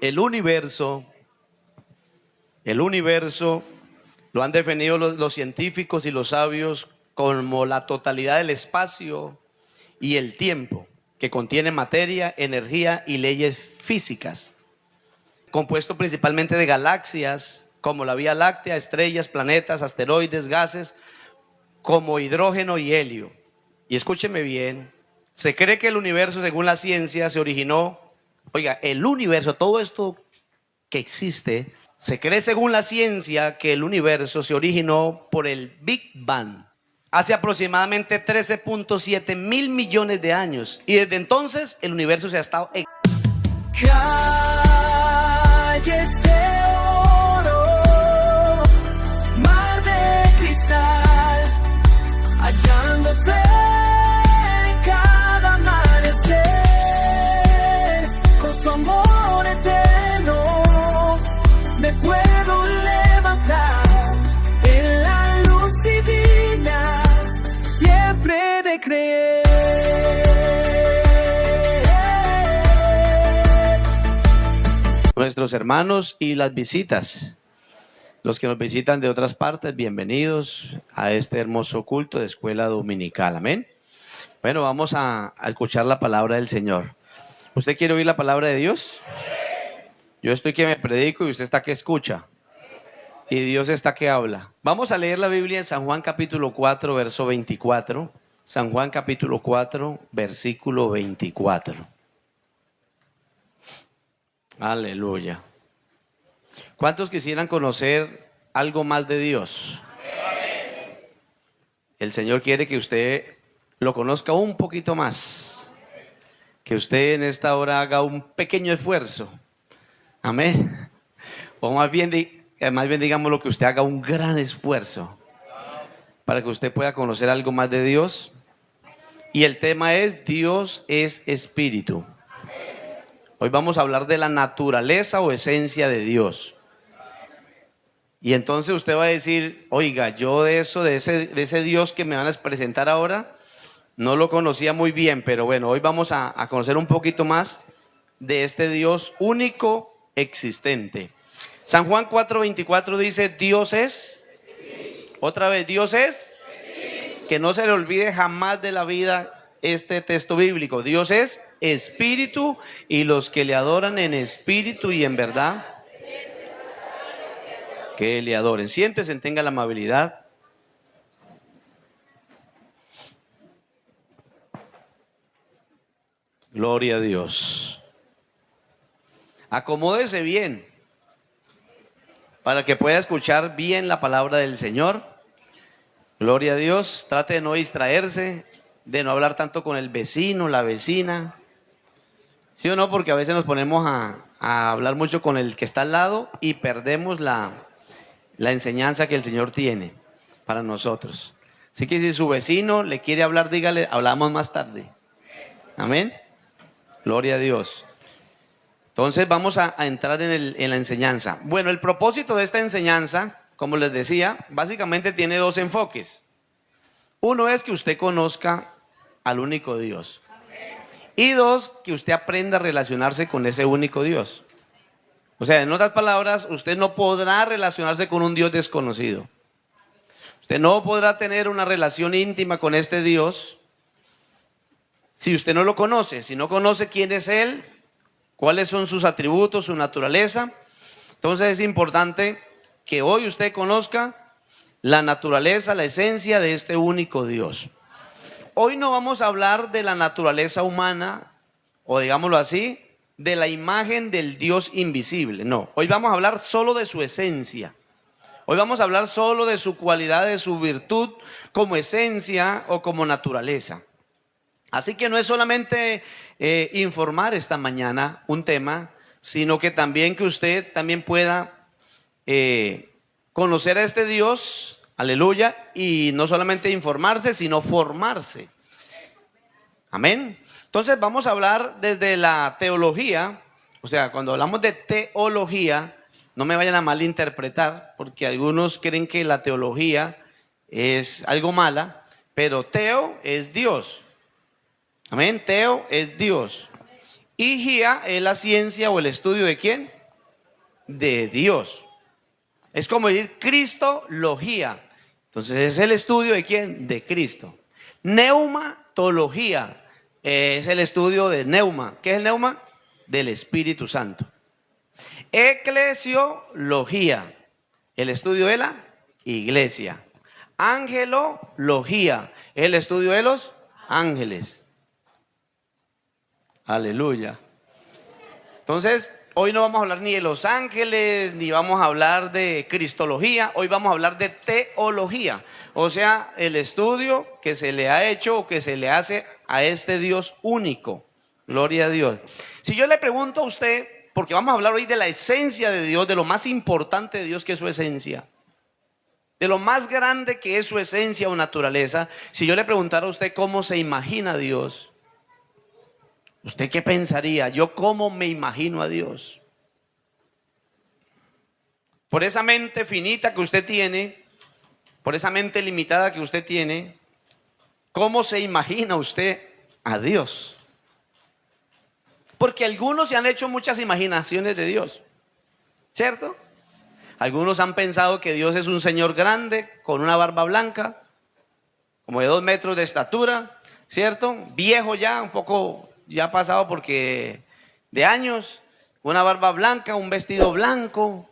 El universo lo han definido los científicos y los sabios como la totalidad del espacio y el tiempo, que contiene materia, energía y leyes físicas, compuesto principalmente de galaxias como la Vía Láctea, estrellas, planetas, asteroides, gases como hidrógeno y helio. Y escúcheme bien, se cree que el universo, según la ciencia, se originó, oiga, el universo, todo esto que existe, se cree según la ciencia que el universo se originó por el Big Bang hace aproximadamente 13.7 mil millones de años, y desde entonces el universo se ha estado Calles de oro, mar de cristal, hallando fe en cada amanecer, con su amor eterno me puedo levantar en la luz divina, siempre de creer. Nuestros hermanos y las visitas, los que nos visitan de otras partes, bienvenidos a este hermoso culto de escuela dominical, amén. Bueno, vamos a escuchar la palabra del Señor. ¿Usted quiere oír la palabra de Dios? Yo estoy que me predico y usted está que escucha, y Dios está que habla. Vamos a leer la Biblia en San Juan capítulo 4, verso 24. San Juan capítulo 4, versículo 24. Aleluya. ¿Cuántos quisieran conocer algo más de Dios? El Señor quiere que usted lo conozca un poquito más, que usted en esta hora haga un pequeño esfuerzo, amén, o más bien digamos lo que usted haga un gran esfuerzo para que usted pueda conocer algo más de Dios. Y el tema es: Dios es espíritu. Hoy vamos a hablar de la naturaleza o esencia de Dios. Y entonces usted va a decir: oiga, yo de ese Dios que me van a presentar ahora, no lo conocía muy bien, pero bueno, hoy vamos a conocer un poquito más de este Dios único, existente. San Juan 4:24 dice: Dios es, otra vez, Dios es, que no se le olvide jamás de la vida este texto bíblico. Dios es espíritu, y los que le adoran en espíritu y en verdad, que le adoren. Siéntese, tenga la amabilidad. Gloria a Dios. Acomódese bien para que pueda escuchar bien la palabra del Señor. Gloria a Dios. Trate de no distraerse, de no hablar tanto con el vecino, la vecina. ¿Sí o no? Porque a veces nos ponemos a hablar mucho con el que está al lado y perdemos la enseñanza que el Señor tiene para nosotros. Así que si su vecino le quiere hablar, dígale: hablamos más tarde. Amén. Gloria a Dios. Entonces vamos a entrar en la enseñanza. Bueno, el propósito de esta enseñanza, como les decía, básicamente tiene dos enfoques. Uno es que usted conozca al único Dios. Y dos, que usted aprenda a relacionarse con ese único Dios. O sea, en otras palabras, usted no podrá relacionarse con un Dios desconocido. Usted no podrá tener una relación íntima con este Dios si usted no lo conoce, si no conoce quién es Él, cuáles son sus atributos, su naturaleza. Entonces es importante que hoy usted conozca la naturaleza, la esencia de este único Dios. Hoy no vamos a hablar de la naturaleza humana, o digámoslo así, de la imagen del Dios invisible. No, hoy vamos a hablar solo de su esencia. Hoy vamos a hablar solo de su cualidad, de su virtud como esencia o como naturaleza. Así que no es solamente informar esta mañana un tema, sino que también que usted también pueda conocer a este Dios, aleluya, y no solamente informarse, sino formarse. Amén. Entonces vamos a hablar desde la teología. O sea, cuando hablamos de teología, no me vayan a malinterpretar, porque algunos creen que la teología es algo mala, pero teo es Dios. Amén, teo es Dios. Y Gia es la ciencia o el estudio ¿de quién? De Dios. Es como decir cristología. Entonces es el estudio ¿de quién? De Cristo. Neumatología es el estudio de neuma. ¿Qué es el neuma? Del Espíritu Santo. Eclesiología, el estudio de la iglesia. Angelología, el estudio de los ángeles. Aleluya. Entonces, hoy no vamos a hablar ni de los ángeles, ni vamos a hablar de cristología. Hoy vamos a hablar de teología. O sea, el estudio que se le ha hecho o que se le hace a este Dios único. Gloria a Dios. Si yo le pregunto a usted, porque vamos a hablar hoy de la esencia de Dios, de lo más importante de Dios que es su esencia, de lo más grande que es su esencia o naturaleza. Si yo le preguntara a usted cómo se imagina a Dios, ¿usted qué pensaría? Yo cómo me imagino a Dios. Por esa mente finita que usted tiene, por esa mente limitada que usted tiene, ¿cómo se imagina usted a Dios? Porque algunos se han hecho muchas imaginaciones de Dios, ¿cierto? Algunos han pensado que Dios es un señor grande, con una barba blanca, como de 2 metros de estatura, ¿cierto? Viejo ya, un poco ya pasado porque de años, una barba blanca, un vestido blanco.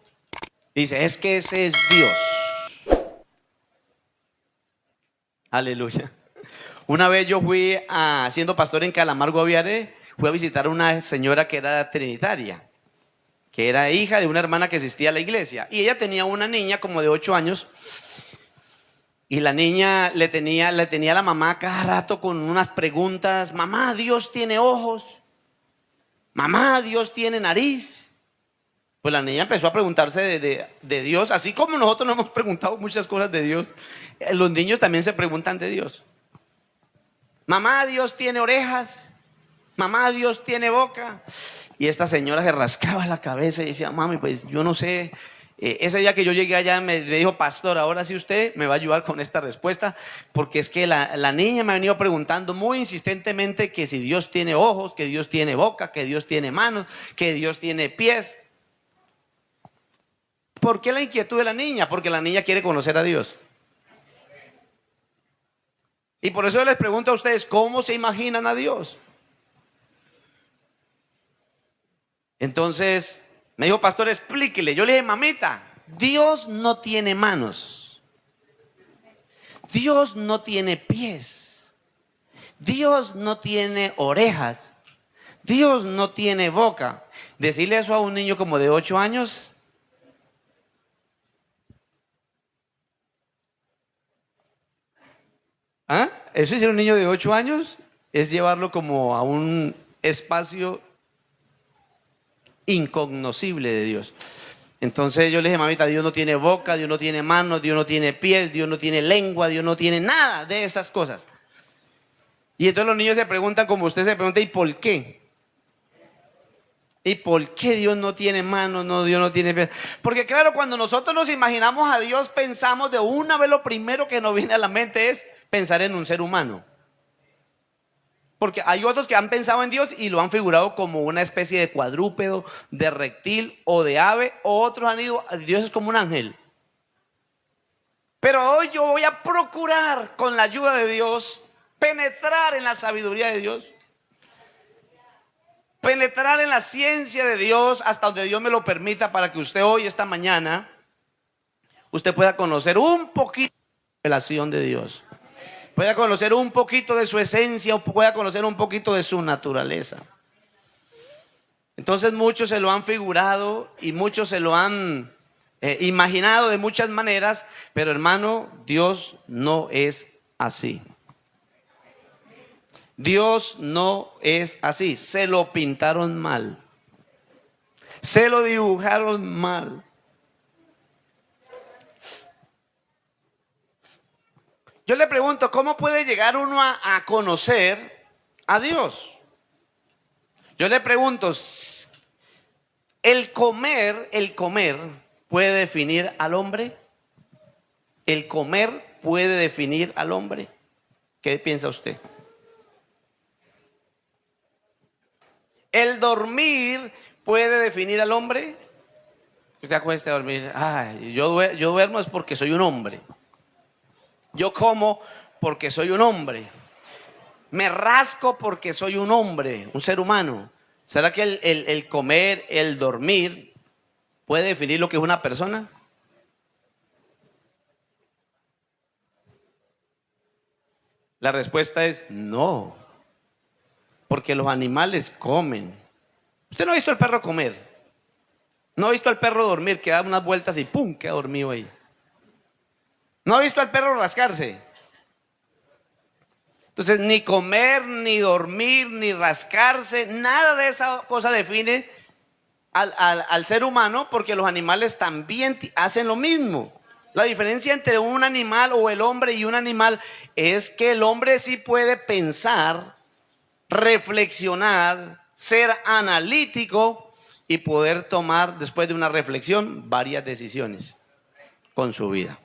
Dice, es que ese es Dios. Aleluya. Una vez yo fui siendo pastor en Calamargo, Aviare, fui a visitar a una señora que era trinitaria, que era hija de una hermana que asistía a la iglesia. Y ella tenía una niña como de 8 años. Y la niña le tenía a la mamá cada rato con unas preguntas. Mamá, ¿Dios tiene ojos? Mamá, ¿Dios tiene nariz? Pues la niña empezó a preguntarse de Dios, así como nosotros nos hemos preguntado muchas cosas de Dios. Los niños también se preguntan de Dios. Mamá, ¿Dios tiene orejas? Mamá, ¿Dios tiene boca? Y esta señora se rascaba la cabeza y decía, mami, pues yo no sé. Ese día que yo llegué allá me dijo, pastor, ahora sí usted me va a ayudar con esta respuesta, porque es que la niña me ha venido preguntando muy insistentemente que si Dios tiene ojos, que Dios tiene boca, que Dios tiene manos, que Dios tiene pies. ¿Por qué la inquietud de la niña? Porque la niña quiere conocer a Dios. Y por eso les pregunto a ustedes, ¿cómo se imaginan a Dios? Entonces me dijo, pastor, explíquele. Yo le dije, mamita, Dios no tiene manos, Dios no tiene pies, Dios no tiene orejas, Dios no tiene boca. Decirle eso a un niño como de 8 años, ¿ah? Eso es un niño de 8 años, es llevarlo como a un espacio incognoscible de Dios. Entonces yo le dije, mamita, Dios no tiene boca, Dios no tiene manos, Dios no tiene pies, Dios no tiene lengua, Dios no tiene nada de esas cosas. Y entonces los niños se preguntan como usted se pregunta, ¿y por qué? ¿Y por qué Dios no tiene manos? No, Dios no tiene pies. Porque claro, cuando nosotros nos imaginamos a Dios, pensamos de una vez, lo primero que nos viene a la mente es pensar en un ser humano. Porque hay otros que han pensado en Dios y lo han figurado como una especie de cuadrúpedo, de reptil o de ave. O otros han ido, Dios es como un ángel. Pero hoy yo voy a procurar, con la ayuda de Dios, penetrar en la sabiduría de Dios, penetrar en la ciencia de Dios hasta donde Dios me lo permita, para que usted hoy, esta mañana, usted pueda conocer un poquito de la revelación de Dios, pueda conocer un poquito de su esencia, pueda conocer un poquito de su naturaleza. Entonces muchos se lo han figurado y muchos se lo han imaginado de muchas maneras, pero hermano, Dios no es así. Dios no es así. Se lo pintaron mal, se lo dibujaron mal. Yo le pregunto, ¿cómo puede llegar uno a conocer a Dios? Yo le pregunto, ¿el comer puede definir al hombre? ¿El comer puede definir al hombre? ¿Qué piensa usted? ¿El dormir puede definir al hombre? Usted acuesta a dormir, ay, yo duermo es porque soy un hombre. Yo como porque soy un hombre. Me rasco porque soy un hombre, un ser humano. ¿Será que el comer, el dormir puede definir lo que es una persona? La respuesta es no, porque los animales comen. Usted no ha visto al perro comer, no ha visto al perro dormir, que da unas vueltas y ¡pum!, queda dormido ahí. No ha visto al perro rascarse. Entonces, ni comer, ni dormir, ni rascarse, nada de esa cosa define al ser humano, porque los animales también hacen lo mismo. La diferencia entre un animal o el hombre y un animal es que el hombre sí puede pensar, reflexionar, ser analítico y poder tomar, después de una reflexión, varias decisiones con su vida.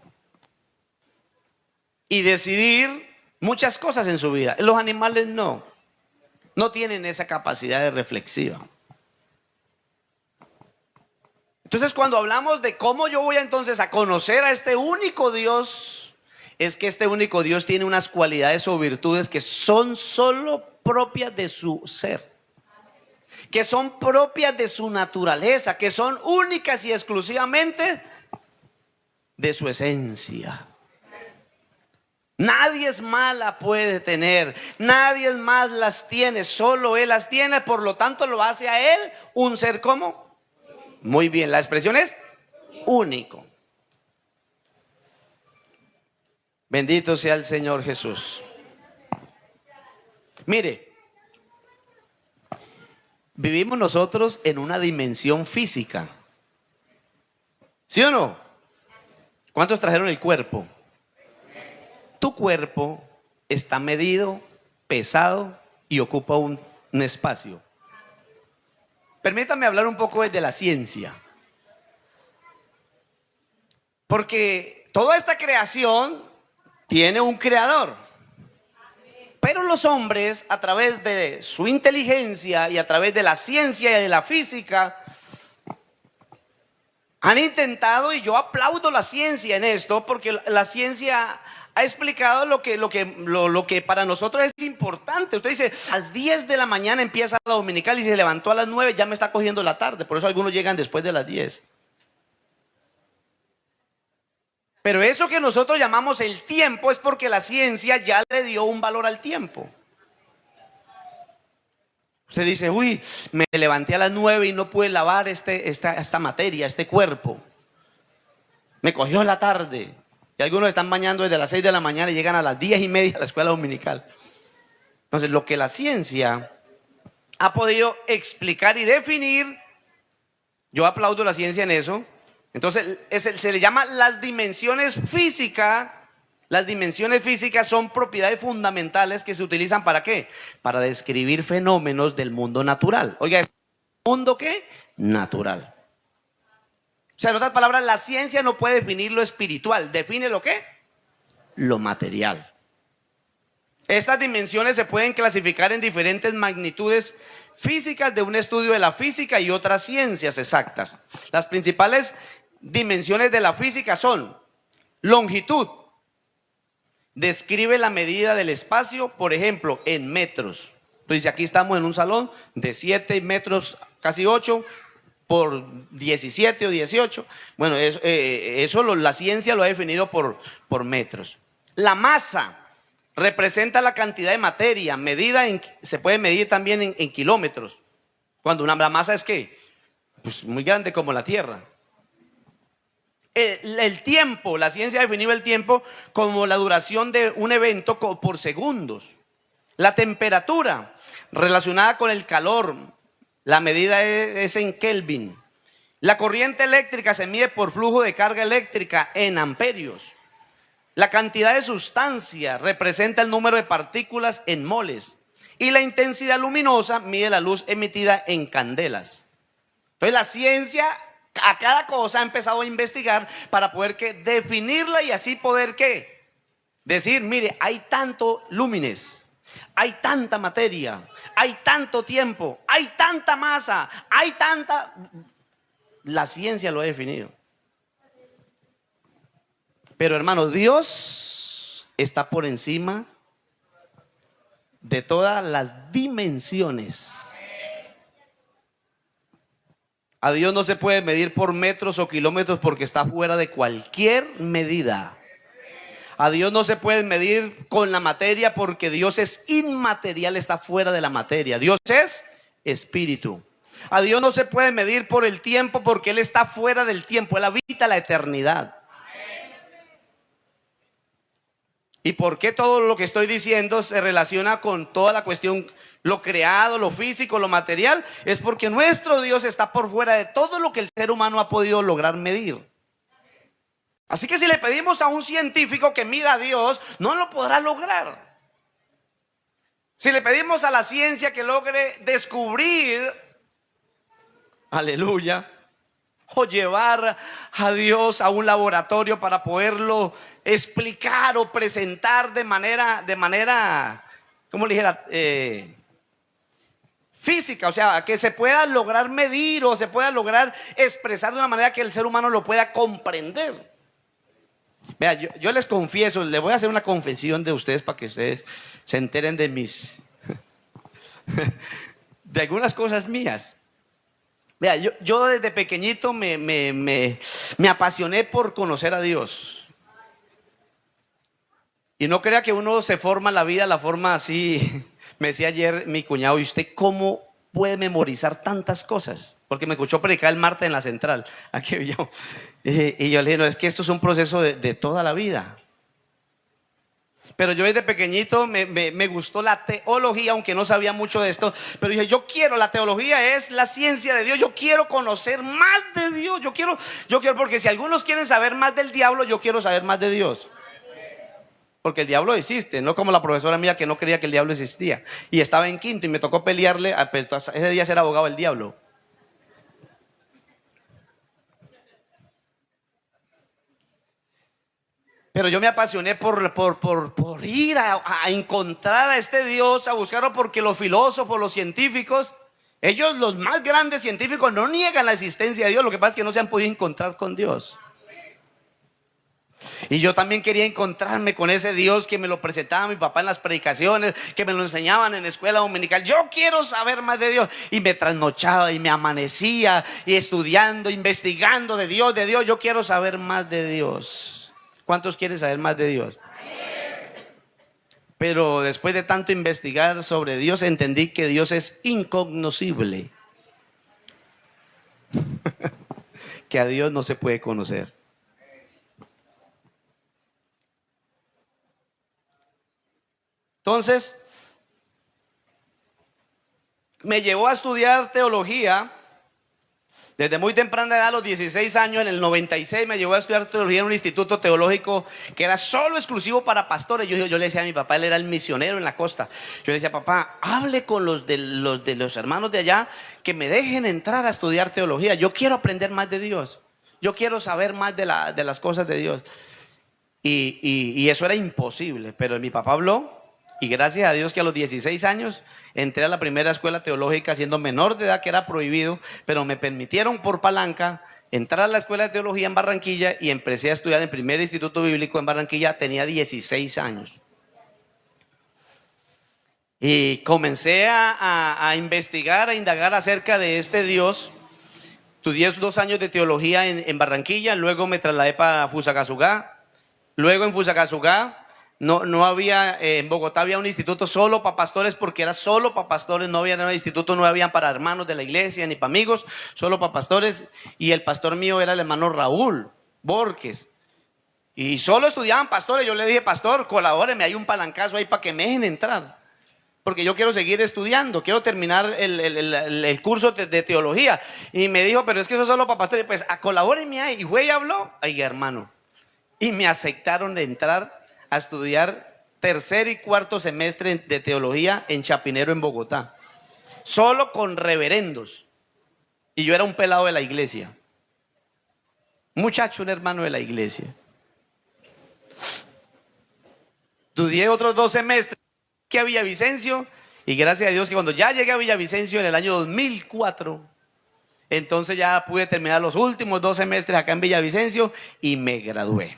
Y decidir muchas cosas en su vida. Los animales no tienen esa capacidad de reflexiva. Entonces, cuando hablamos de cómo yo voy entonces a conocer a este único Dios, es que este único Dios tiene unas cualidades o virtudes que son solo propias de su ser, que son propias de su naturaleza, que son únicas y exclusivamente de su esencia. Nadie más la puede tener, nadie más las tiene, solo Él las tiene, por lo tanto lo hace a Él un ser como. Muy bien, la expresión es único. Bendito sea el Señor Jesús. Mire, vivimos nosotros en una dimensión física, ¿sí o no? ¿Cuántos trajeron el cuerpo? Tu cuerpo está medido, pesado y ocupa un espacio. Permítame hablar un poco desde la ciencia, porque toda esta creación tiene un creador, pero los hombres, a través de su inteligencia y a través de la ciencia y de la física, han intentado, y yo aplaudo la ciencia en esto, porque la ciencia ha explicado lo que para nosotros es importante. Usted dice, a las 10 de la mañana empieza la dominical y se levantó a las 9, ya me está cogiendo la tarde. Por eso algunos llegan después de las 10. Pero eso que nosotros llamamos el tiempo es porque la ciencia ya le dio un valor al tiempo. Usted dice, uy, me levanté a las 9 y no pude lavar esta materia, este cuerpo. Me cogió la tarde. Y algunos están bañando desde las 6 de la mañana y llegan a las 10:30 a la escuela dominical. Entonces, lo que la ciencia ha podido explicar y definir, yo aplaudo la ciencia en eso. Entonces, se le llama las dimensiones físicas. Las dimensiones físicas son propiedades fundamentales que se utilizan ¿para qué? Para describir fenómenos del mundo natural. Oiga, ¿mundo qué? Natural. O sea, en otras palabras, la ciencia no puede definir lo espiritual. ¿Define lo qué? Lo material. Estas dimensiones se pueden clasificar en diferentes magnitudes físicas de un estudio de la física y otras ciencias exactas. Las principales dimensiones de la física son longitud. Describe la medida del espacio, por ejemplo, en metros. Entonces, aquí estamos en un salón de 7 metros, casi 8, por 17 o 18. Bueno, la ciencia lo ha definido por metros. La masa representa la cantidad de materia, se puede medir también en kilómetros. Cuando la masa es ¿qué? Pues muy grande como la Tierra. El tiempo, la ciencia ha definido el tiempo como la duración de un evento por segundos. La temperatura relacionada con el calor, la medida es en Kelvin. La corriente eléctrica se mide por flujo de carga eléctrica en amperios. La cantidad de sustancia representa el número de partículas en moles. Y la intensidad luminosa mide la luz emitida en candelas. Entonces la ciencia a cada cosa ha empezado a investigar para poder definirla y así poder decir, mire, hay tanto lúmenes, Hay tanta materia, hay tanto tiempo, hay tanta masa, hay tanta... La ciencia lo ha definido. Pero hermano, Dios está por encima de todas las dimensiones. A Dios no se puede medir por metros o kilómetros porque está fuera de cualquier medida. A Dios no se puede medir con la materia porque Dios es inmaterial, está fuera de la materia. Dios es espíritu. A Dios no se puede medir por el tiempo porque Él está fuera del tiempo. Él habita la eternidad. ¿Y por qué todo lo que estoy diciendo se relaciona con toda la cuestión, lo creado, lo físico, lo material? Es porque nuestro Dios está por fuera de todo lo que el ser humano ha podido lograr medir. Así que si le pedimos a un científico que mida a Dios, no lo podrá lograr. Si le pedimos a la ciencia que logre descubrir, aleluya, o llevar a Dios a un laboratorio para poderlo explicar o presentar de manera, ¿cómo le dijera? Física, o sea, que se pueda lograr medir o se pueda lograr expresar de una manera que el ser humano lo pueda comprender. Vea, yo les confieso, les voy a hacer una confesión de ustedes para que ustedes se enteren de de algunas cosas mías. Vea, yo desde pequeñito me apasioné por conocer a Dios. Y no crea que uno se forma la vida, la forma así. Me decía ayer mi cuñado, ¿y usted cómo puede memorizar tantas cosas? Porque me escuchó predicar el martes en la central. Aquí yo. Y yo le dije, no, es que esto es un proceso de toda la vida. Pero yo desde pequeñito me gustó la teología, aunque no sabía mucho de esto. Pero dije, yo quiero, la teología es la ciencia de Dios. Yo quiero conocer más de Dios. Yo quiero, porque si algunos quieren saber más del diablo, yo quiero saber más de Dios. Porque el diablo existe, no como la profesora mía que no creía que el diablo existía. Y estaba en quinto y me tocó pelearle, ese día ser abogado del diablo. Pero yo me apasioné por ir a encontrar a este Dios, a buscarlo, porque los filósofos, los científicos, ellos, los más grandes científicos, no niegan la existencia de Dios. Lo que pasa es que no se han podido encontrar con Dios. Y yo también quería encontrarme con ese Dios que me lo presentaba mi papá en las predicaciones, que me lo enseñaban en la escuela dominical. Yo quiero saber más de Dios. Y me trasnochaba y me amanecía y estudiando, investigando de Dios. Yo quiero saber más de Dios. ¿Cuántos quieren saber más de Dios? Pero después de tanto investigar sobre Dios, entendí que Dios es incognoscible. Que a Dios no se puede conocer. Entonces, me llevó a estudiar teología desde muy temprana edad, a los 16 años. En el 96 me llevó a estudiar teología en un instituto teológico que era solo exclusivo para pastores. Yo le decía a mi papá, él era el misionero en la costa. Yo le decía, papá, hable con los hermanos de allá que me dejen entrar a estudiar teología. Yo quiero aprender más de Dios. Yo quiero saber más de las cosas de Dios. Y eso era imposible, pero mi papá habló. Y gracias a Dios que a los 16 años entré a la primera escuela teológica siendo menor de edad, que era prohibido, pero me permitieron por palanca entrar a la escuela de teología en Barranquilla y empecé a estudiar en el primer instituto bíblico en Barranquilla. Tenía 16 años. Y comencé a investigar, a indagar acerca de este Dios. Estudié 2 años de teología en Barranquilla, luego me trasladé para Fusagasugá. Luego en Fusagasugá no había, en Bogotá había un instituto solo para pastores, porque era solo para pastores. No había un instituto, no había para hermanos de la iglesia ni para amigos, solo para pastores. Y el pastor mío era el hermano Raúl Borges. Y solo estudiaban pastores. Yo le dije, pastor, colabóreme, hay un palancazo ahí para que me dejen entrar, porque yo quiero seguir estudiando, quiero terminar el curso de teología. Y me dijo, pero es que eso es solo para pastores. Pues colabóreme ahí. Y fue y habló, ay hermano, y me aceptaron de entrar a estudiar tercer y cuarto semestre de teología en Chapinero, en Bogotá, solo con reverendos. Y yo era un pelado de la iglesia, muchacho, un hermano de la iglesia. Estudié otros 2 semestres que a Villavicencio, y gracias a Dios que cuando ya llegué a Villavicencio en el año 2004, entonces ya pude terminar los últimos 2 semestres acá en Villavicencio y me gradué.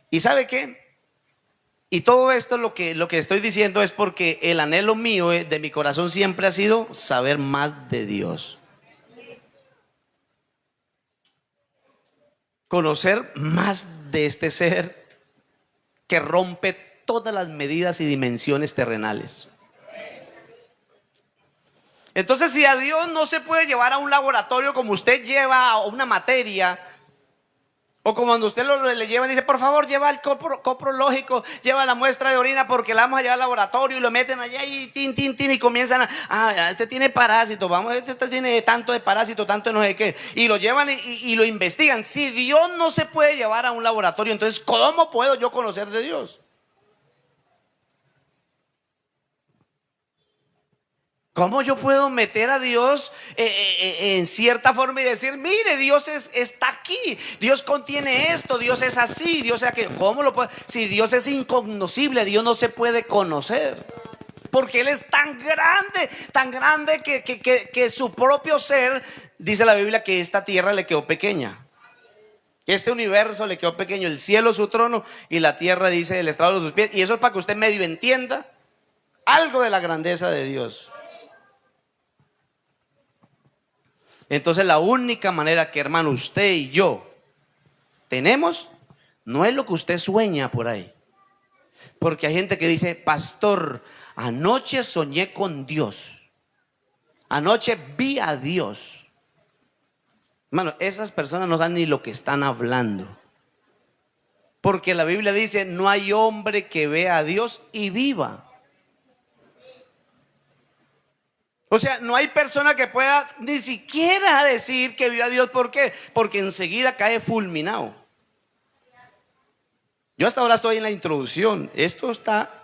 ¿Y sabe qué? Y todo esto lo que estoy diciendo es porque el anhelo mío de mi corazón siempre ha sido saber más de Dios. Conocer más de este ser que rompe todas las medidas y dimensiones terrenales. Entonces, si a Dios no se puede llevar a un laboratorio como usted lleva a una materia, o como cuando usted le lleva y dice, por favor, lleva el coprológico, lleva la muestra de orina porque la vamos a llevar al laboratorio, y lo meten allá y y comienzan este tiene parásito, vamos, este tiene tanto de parásito, tanto de no sé qué, y lo llevan y lo investigan. Si Dios no se puede llevar a un laboratorio, entonces ¿cómo puedo yo conocer de Dios? ¿Cómo yo puedo meter a Dios en cierta forma y decir, mire, Dios está aquí, Dios contiene esto, Dios es así, Dios es aquello? ¿Cómo lo puedo? Si Dios es incognoscible, Dios no se puede conocer, porque Él es tan grande que su propio ser, dice la Biblia, que esta tierra le quedó pequeña. Este universo le quedó pequeño, el cielo es su trono y la tierra, dice, el estrado de sus pies. Y eso es para que usted medio entienda algo de la grandeza de Dios. Entonces la única manera que, hermano, usted y yo tenemos no es lo que usted sueña por ahí. Porque hay gente que dice, pastor, anoche soñé con Dios, anoche vi a Dios. Hermano, esas personas no saben ni lo que están hablando. Porque la Biblia dice, no hay hombre que vea a Dios y viva. O sea, no hay persona que pueda ni siquiera decir que vio a Dios. ¿Por qué? Porque enseguida cae fulminado. Yo hasta ahora estoy en la introducción. Esto está.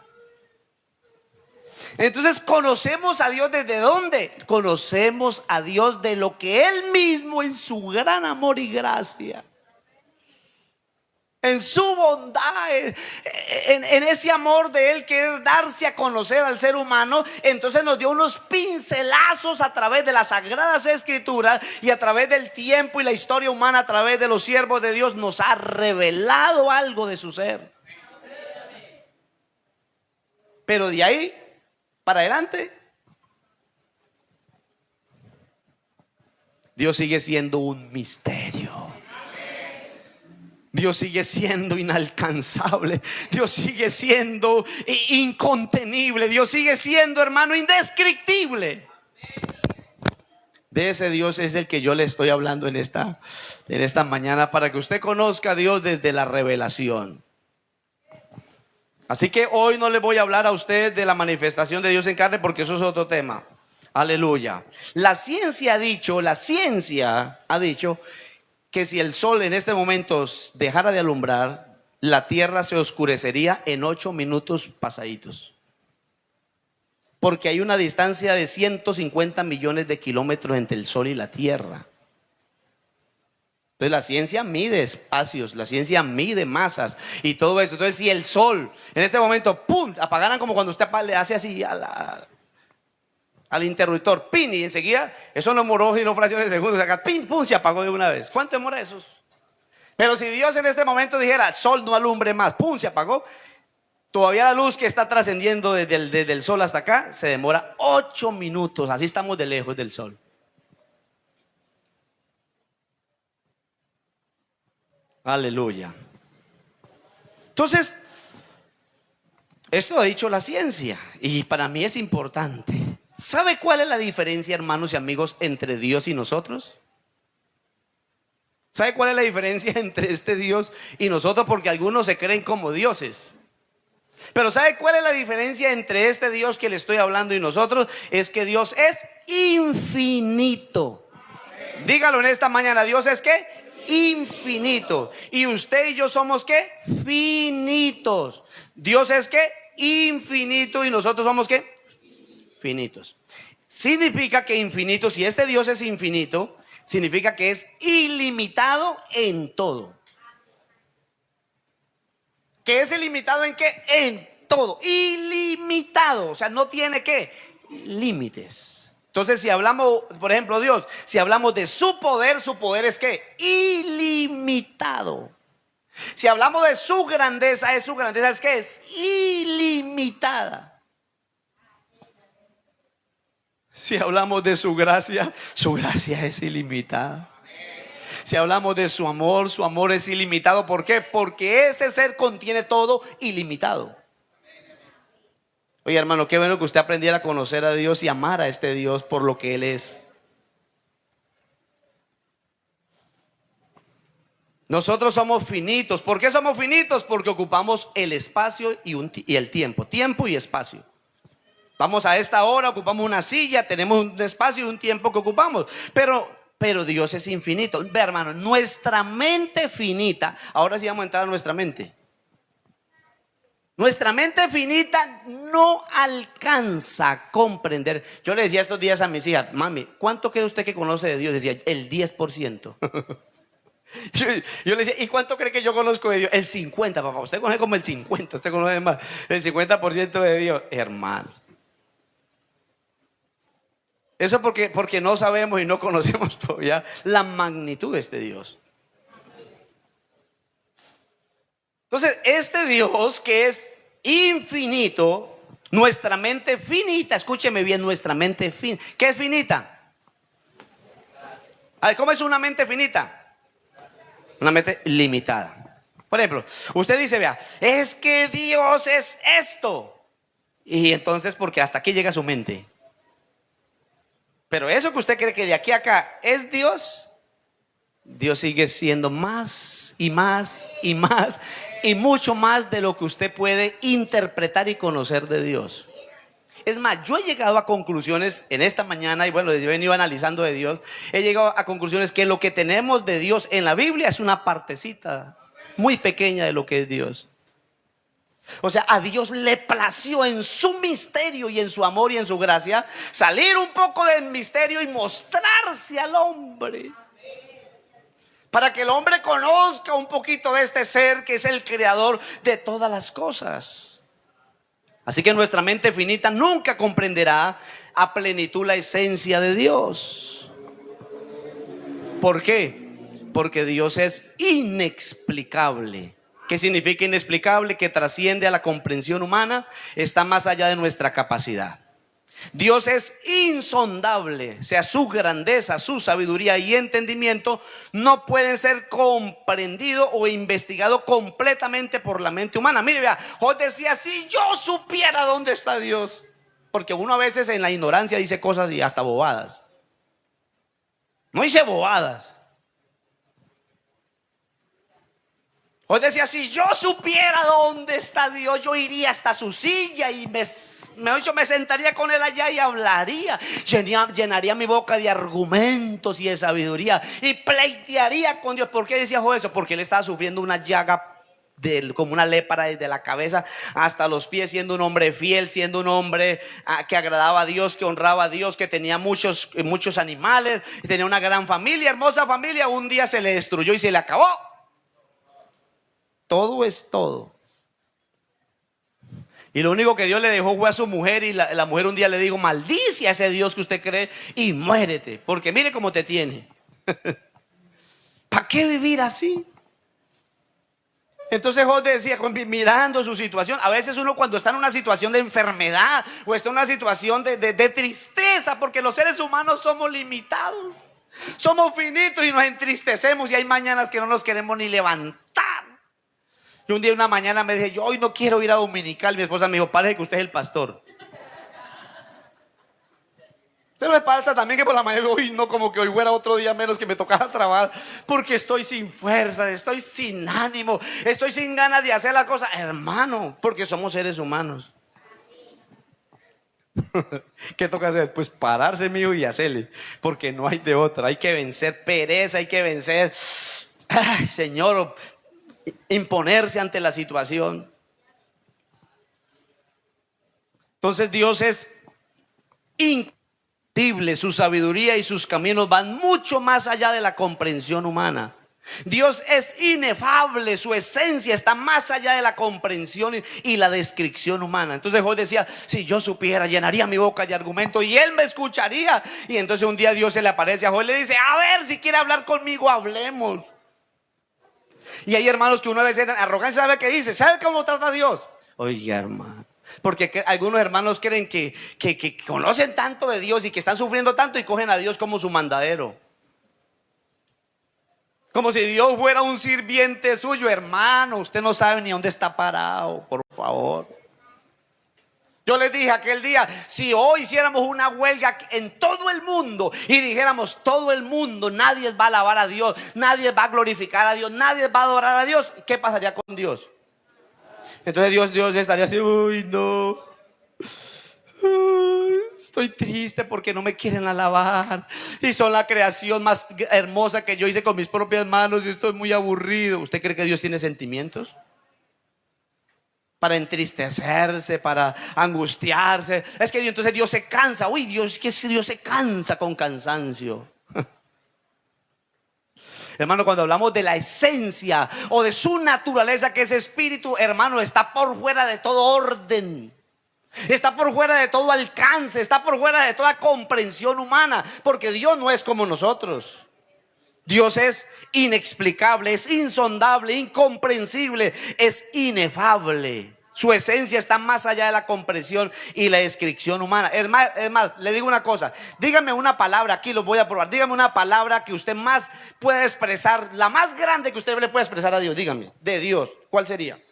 Entonces, ¿conocemos a Dios desde dónde? Conocemos a Dios de lo que Él mismo, en su gran amor y gracia, en su bondad, en ese amor de Él, querer darse a conocer al ser humano, entonces nos dio unos pincelazos a través de las Sagradas Escrituras y a través del tiempo y la historia humana, a través de los siervos de Dios, nos ha revelado algo de su ser. Pero de ahí para adelante, Dios sigue siendo un misterio. Dios sigue siendo inalcanzable. Dios sigue siendo incontenible. Dios sigue siendo, hermano, indescriptible. De ese Dios es el que yo le estoy hablando en esta mañana, para que usted conozca a Dios desde la revelación. Así que hoy no le voy a hablar a usted de la manifestación de Dios en carne, porque eso es otro tema. Aleluya. La ciencia ha dicho que si el sol en este momento dejara de alumbrar, la tierra se oscurecería en 8 minutos pasaditos. Porque hay una distancia de 150 millones de kilómetros entre el sol y la tierra. Entonces la ciencia mide espacios, la ciencia mide masas y todo eso. Entonces, si el sol en este momento, ¡pum!, apagaran, como cuando usted le hace así al interruptor, pin, y enseguida, eso no demoró sino fracciones de segundos, acá, pin, pum, se apagó de una vez. ¿Cuánto demora eso? Pero si Dios en este momento dijera, sol no alumbre más, pum, se apagó, todavía la luz que está trascendiendo desde el sol hasta acá se demora 8 minutos. Así estamos de lejos del sol. Aleluya. Entonces, esto ha dicho la ciencia y para mí es importante. ¿Sabe cuál es la diferencia, hermanos y amigos, entre Dios y nosotros? ¿Sabe cuál es la diferencia entre este Dios y nosotros? Porque algunos se creen como dioses. Pero ¿sabe cuál es la diferencia entre este Dios que le estoy hablando y nosotros? Es que Dios es infinito. Dígalo en esta mañana, Dios es ¿qué? Infinito. Y usted y yo somos ¿qué? Finitos. Dios es ¿qué? Infinito y nosotros somos ¿qué? Finitos. Significa que infinito, si este Dios es infinito, significa que es ilimitado en todo. ¿Que es ilimitado en qué? En todo, ilimitado, o sea, no tiene ¿qué? Límites. Entonces, si hablamos, por ejemplo, Dios, si hablamos de su poder es ¿qué? Ilimitado. Si hablamos de su grandeza es ¿qué? Es ilimitada. Si hablamos de su gracia es ilimitada. Si hablamos de su amor es ilimitado. ¿Por qué? Porque ese ser contiene todo ilimitado. Oye, hermano, qué bueno que usted aprendiera a conocer a Dios y amar a este Dios por lo que Él es. Nosotros somos finitos. ¿Por qué somos finitos? Porque ocupamos el espacio y el tiempo. Tiempo y espacio. Vamos a esta hora, ocupamos una silla, tenemos un espacio y un tiempo que ocupamos. Pero Dios es infinito. Ve, hermano, nuestra mente finita. Ahora sí vamos a entrar a nuestra mente. Nuestra mente finita no alcanza a comprender. Yo le decía estos días a mis hijas: mami, ¿cuánto cree usted que conoce de Dios? Decía, el 10%. Yo le decía, ¿y cuánto cree que yo conozco de Dios? El 50%, papá. Usted conoce como el 50%, usted conoce más. El 50% de Dios, hermano. Eso porque no sabemos y no conocemos todavía la magnitud de este Dios. Entonces, este Dios que es infinito, nuestra mente finita, escúcheme bien, nuestra mente finita. ¿Qué es finita? A ver, ¿cómo es una mente finita? Una mente limitada. Por ejemplo, usted dice, vea, es que Dios es esto. Y entonces, porque hasta aquí llega su mente. Pero eso que usted cree que de aquí a acá es Dios, Dios sigue siendo más y más y más y mucho más de lo que usted puede interpretar y conocer de Dios. Es más, yo he llegado a conclusiones en esta mañana, y bueno, he venido analizando de Dios, he llegado a conclusiones que lo que tenemos de Dios en la Biblia es una partecita muy pequeña de lo que es Dios. O sea, a Dios le plació en su misterio y en su amor y en su gracia salir un poco del misterio y mostrarse al hombre, para que el hombre conozca un poquito de este ser que es el creador de todas las cosas. Así que nuestra mente finita nunca comprenderá a plenitud la esencia de Dios. ¿Por qué? Porque Dios es inexplicable. ¿Qué significa inexplicable? Que trasciende a la comprensión humana, está más allá de nuestra capacidad. Dios es insondable, o sea, su grandeza, su sabiduría y entendimiento no pueden ser comprendidos o investigados completamente por la mente humana. Mire, vea, Job decía, si yo supiera dónde está Dios, porque uno a veces en la ignorancia dice cosas y hasta bobadas. No dice bobadas. Job decía, si yo supiera dónde está Dios, yo iría hasta su silla y me sentaría con él allá y hablaría, llenaría mi boca de argumentos y de sabiduría y pleitearía con Dios. ¿Por qué decía Job eso? Porque él estaba sufriendo una llaga como una lepra desde la cabeza hasta los pies, siendo un hombre fiel, siendo un hombre que agradaba a Dios, que honraba a Dios, que tenía muchos animales, tenía una gran familia, hermosa familia. Un día se le destruyó y se le acabó. Todo es todo. Y lo único que Dios le dejó fue a su mujer, y la mujer un día le dijo, maldice a ese Dios que usted cree y muérete, porque mire cómo te tiene. ¿Para qué vivir así? Entonces Job decía, mirando su situación, a veces uno cuando está en una situación de enfermedad o está en una situación de tristeza, porque los seres humanos somos limitados, somos finitos y nos entristecemos, y hay mañanas que no nos queremos ni levantar. Y un día, una mañana me dije, yo hoy no quiero ir a dominical. Mi esposa me dijo, parece que usted es el pastor. ¿Usted no le pasa también que por la mañana, hoy no, como que hoy fuera otro día menos que me tocara trabajar, porque estoy sin fuerza, estoy sin ánimo, estoy sin ganas de hacer las cosas? Hermano, porque somos seres humanos. ¿Qué toca hacer? Pues pararse, mijo, y hacerle, porque no hay de otra. Hay que vencer pereza, hay que vencer, ay, Señor, imponerse ante la situación. Entonces Dios es increíble, su sabiduría y sus caminos van mucho más allá de la comprensión humana. Dios es inefable, su esencia está más allá de la comprensión y la descripción humana. Entonces Job decía, si yo supiera, llenaría mi boca de argumentos y él me escucharía. Y entonces un día Dios se le aparece a Job y le dice, a ver, si quiere hablar conmigo, hablemos. Y hay hermanos que una vez eran arrogantes. ¿Sabe qué dice? ¿Sabe cómo trata a Dios? Oye, hermano, porque algunos hermanos creen que conocen tanto de Dios y que están sufriendo tanto y cogen a Dios como su mandadero, como si Dios fuera un sirviente suyo. Hermano, usted no sabe ni dónde está parado, por favor. Yo les dije aquel día, si hoy hiciéramos una huelga en todo el mundo y dijéramos todo el mundo, nadie va a alabar a Dios, nadie va a glorificar a Dios, nadie va a adorar a Dios, ¿qué pasaría con Dios? Entonces Dios estaría así, uy, no, estoy triste porque no me quieren alabar y son la creación más hermosa que yo hice con mis propias manos y estoy muy aburrido. ¿Usted cree que Dios tiene sentimientos? Para entristecerse, para angustiarse. Es que entonces Dios se cansa. Uy, Dios se cansa con cansancio. Hermano, cuando hablamos de la esencia o de su naturaleza, que es espíritu, hermano, está por fuera de todo orden, está por fuera de todo alcance, está por fuera de toda comprensión humana, porque Dios no es como nosotros. Dios es inexplicable, es insondable, incomprensible, es inefable. Su esencia está más allá de la comprensión y la descripción humana. Es más, le digo una cosa. Dígame una palabra, aquí lo voy a probar. Dígame una palabra que usted más puede expresar, la más grande que usted le puede expresar a Dios. Dígame, de Dios, ¿cuál sería?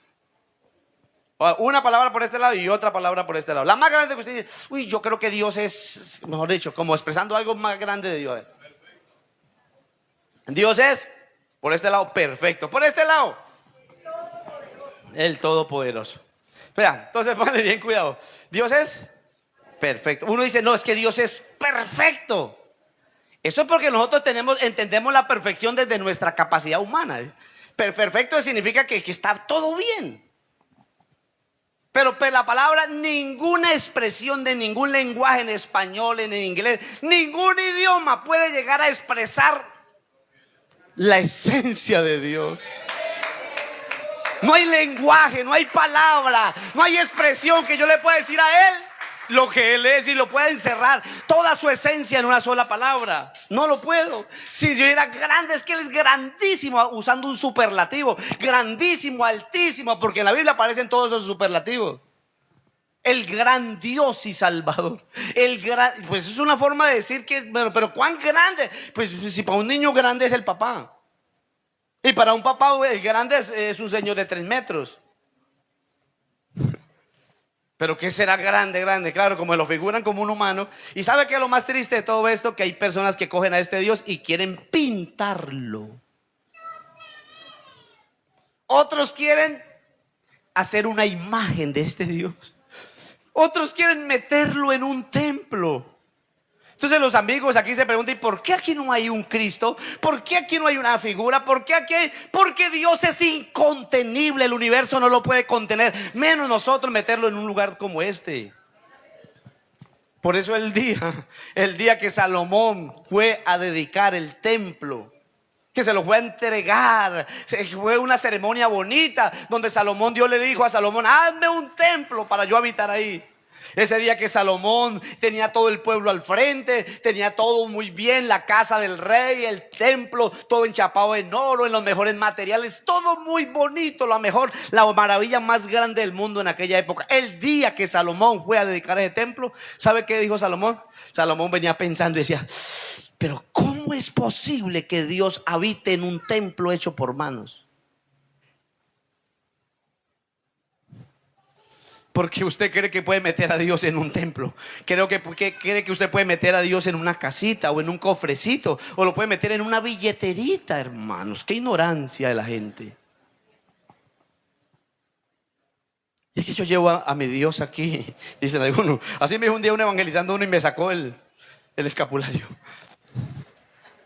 Una palabra por este lado y otra palabra por este lado. La más grande que usted dice, uy, yo creo que Dios es, mejor dicho, como expresando algo más grande de Dios. Dios es, por este lado, perfecto. Por este lado, el Todopoderoso. Vean, entonces ponle bien cuidado. Dios es perfecto. Uno dice, no, es que Dios es perfecto. Eso es porque nosotros entendemos la perfección desde nuestra capacidad humana. Perfecto significa que está todo bien. Pero la palabra, ninguna expresión de ningún lenguaje, en español, en inglés, ningún idioma puede llegar a expresar la esencia de Dios. No hay lenguaje, no hay palabra, no hay expresión que yo le pueda decir a Él lo que Él es y lo pueda encerrar toda su esencia en una sola palabra. No lo puedo. Si yo era grande, es que Él es grandísimo, usando un superlativo, grandísimo, altísimo, porque en la Biblia aparecen todos esos superlativos. El gran Dios y Salvador. Pues es una forma de decir que, pero ¿cuán grande? Pues si para un niño grande es el papá. Y para un papá el grande es un señor de 3 metros. Pero ¿qué será grande? Claro, como lo figuran como un humano. Y ¿sabe qué es lo más triste de todo esto? Que hay personas que cogen a este Dios y quieren pintarlo. Otros quieren hacer una imagen de este Dios. Otros quieren meterlo en un templo. Entonces los amigos aquí se preguntan, ¿y por qué aquí no hay un Cristo? ¿Por qué aquí no hay una figura? ¿Por qué aquí hay? Porque Dios es incontenible, el universo no lo puede contener, menos nosotros meterlo en un lugar como este. Por eso el día que Salomón fue a dedicar el templo, que se lo fue a entregar, fue una ceremonia bonita donde Dios le dijo a Salomón, hazme un templo para yo habitar ahí. Ese día que Salomón tenía todo el pueblo al frente, tenía todo muy bien, la casa del rey, el templo, todo enchapado en oro, en los mejores materiales, todo muy bonito, lo mejor, la maravilla más grande del mundo en aquella época. El día que Salomón fue a dedicar ese templo, ¿sabe qué dijo Salomón? Salomón venía pensando y decía, pero ¿cómo es posible que Dios habite en un templo hecho por manos? Porque usted cree que puede meter a Dios en un templo. Cree que usted puede meter a Dios en una casita o en un cofrecito, o lo puede meter en una billeterita, hermanos. Qué ignorancia de la gente. Y es que yo llevo a mi Dios aquí, dicen algunos. Así me dijo un día un evangelizando uno y me sacó el escapulario.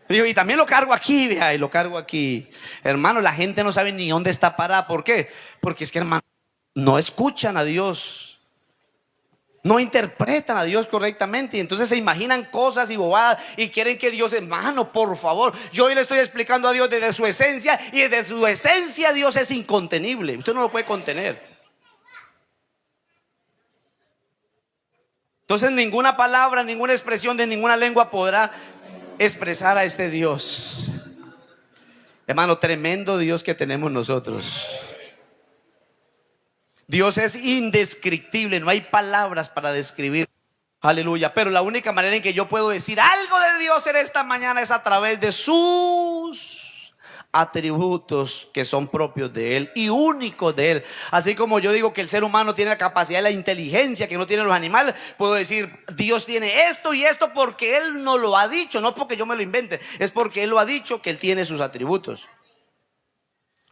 Digo, y también lo cargo aquí, vea, y lo cargo aquí. Hermano, la gente no sabe ni dónde está parada. ¿Por qué? Porque es que, hermano, no escuchan a Dios. No interpretan a Dios correctamente y entonces se imaginan cosas y bobadas y quieren que Dios, hermano, por favor. Yo hoy le estoy explicando a Dios desde su esencia y desde su esencia Dios es incontenible. Usted no lo puede contener. Entonces ninguna palabra, ninguna expresión de ninguna lengua podrá expresar a este Dios. Hermano, tremendo Dios que tenemos nosotros. Dios es indescriptible, no hay palabras para describir. Aleluya. Pero la única manera en que yo puedo decir algo de Dios en esta mañana es a través de sus atributos que son propios de Él y únicos de Él. Así como yo digo que el ser humano tiene la capacidad de la inteligencia que no tienen los animales, puedo decir Dios tiene esto y esto porque Él nos lo ha dicho, no porque yo me lo invente, es porque Él lo ha dicho que Él tiene sus atributos.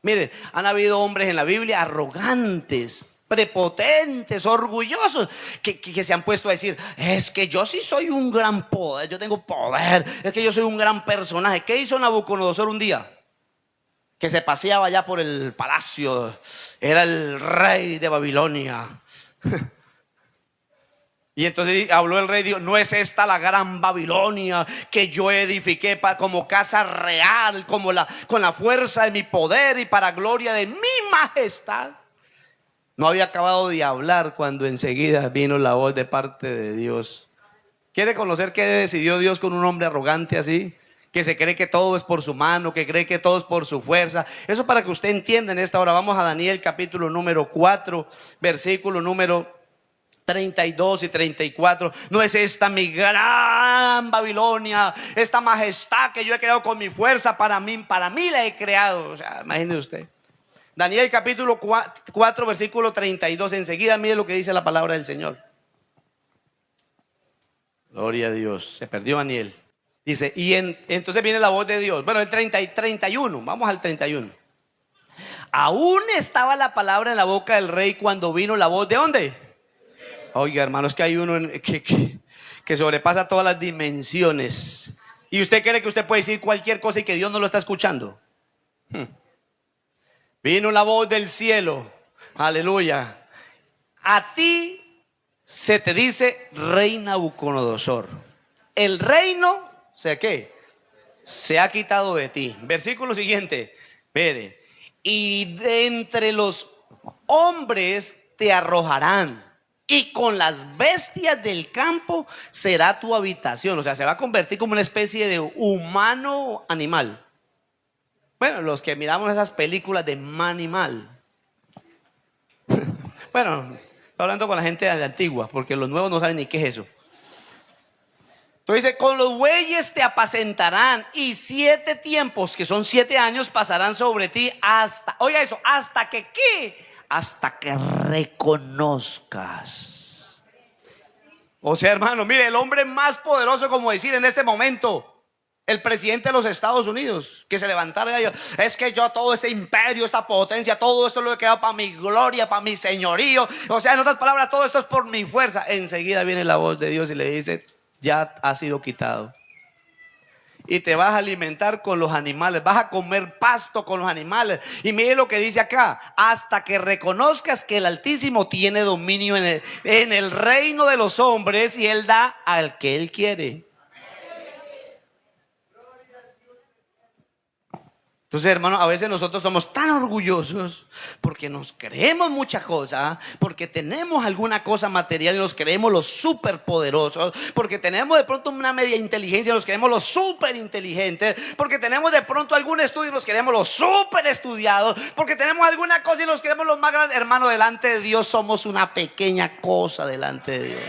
Mire, han habido hombres en la Biblia arrogantes, prepotentes, orgullosos, que se han puesto a decir, es que yo sí soy un gran poder, yo tengo poder, es que yo soy un gran personaje. ¿Qué hizo Nabucodonosor un día? Que se paseaba allá por el palacio, era el rey de Babilonia. Y entonces habló el rey, dijo, ¿no es esta la gran Babilonia que yo edifiqué como casa real, con la fuerza de mi poder y para gloria de mi majestad? No había acabado de hablar cuando enseguida vino la voz de parte de Dios. ¿Quiere conocer qué decidió Dios con un hombre arrogante así? Que se cree que todo es por su mano, que cree que todo es por su fuerza. Eso para que usted entienda en esta hora. Vamos a Daniel capítulo número 4, versículo número 32 y 34. ¿No es esta mi gran Babilonia, esta majestad que yo he creado con mi fuerza? Para mí la he creado. O sea, imagínese usted. Daniel capítulo 4 versículo 32. Enseguida mire lo que dice la palabra del Señor. Gloria a Dios. Se perdió Daniel. Dice, entonces viene la voz de Dios. Bueno, el 31, vamos al 31. Aún estaba la palabra en la boca del rey cuando vino la voz ¿de dónde? Oiga, hermanos, que hay uno que sobrepasa todas las dimensiones. ¿Y usted cree que usted puede decir cualquier cosa y que Dios no lo está escuchando? Vino la voz del cielo. Aleluya. A ti se te dice rey Nabucodonosor. El reino, ¿sé qué? Se ha quitado de ti. Versículo siguiente. Mire. Y de entre los hombres te arrojarán. Y con las bestias del campo será tu habitación. O sea, se va a convertir como una especie de humano animal. Bueno, los que miramos esas películas de Manimal. Bueno, estoy hablando con la gente de la antigua, porque los nuevos no saben ni qué es eso. Entonces dice, con los bueyes te apacentarán y 7 tiempos, que son 7 años, pasarán sobre ti hasta, oiga eso, hasta que ¿qué? Hasta que reconozcas. O sea, hermano, mire, el hombre más poderoso, como decir en este momento, el presidente de los Estados Unidos, que se levantara y diga, es que yo todo este imperio, esta potencia, todo esto lo he creado para mi gloria, para mi señorío. O sea, en otras palabras, todo esto es por mi fuerza. Enseguida viene la voz de Dios y le dice, ya ha sido quitado. Y te vas a alimentar con los animales, vas a comer pasto con los animales. Y mire lo que dice acá, hasta que reconozcas que el Altísimo tiene dominio en el reino de los hombres y Él da al que Él quiere. Entonces, hermano, a veces nosotros somos tan orgullosos porque nos creemos muchas cosas, porque tenemos alguna cosa material y nos creemos los superpoderosos, porque tenemos de pronto una media inteligencia y nos creemos los super inteligentes, porque tenemos de pronto algún estudio y nos creemos los super estudiados, porque tenemos alguna cosa y nos creemos los más grandes. Hermano, delante de Dios somos una pequeña cosa delante de Dios.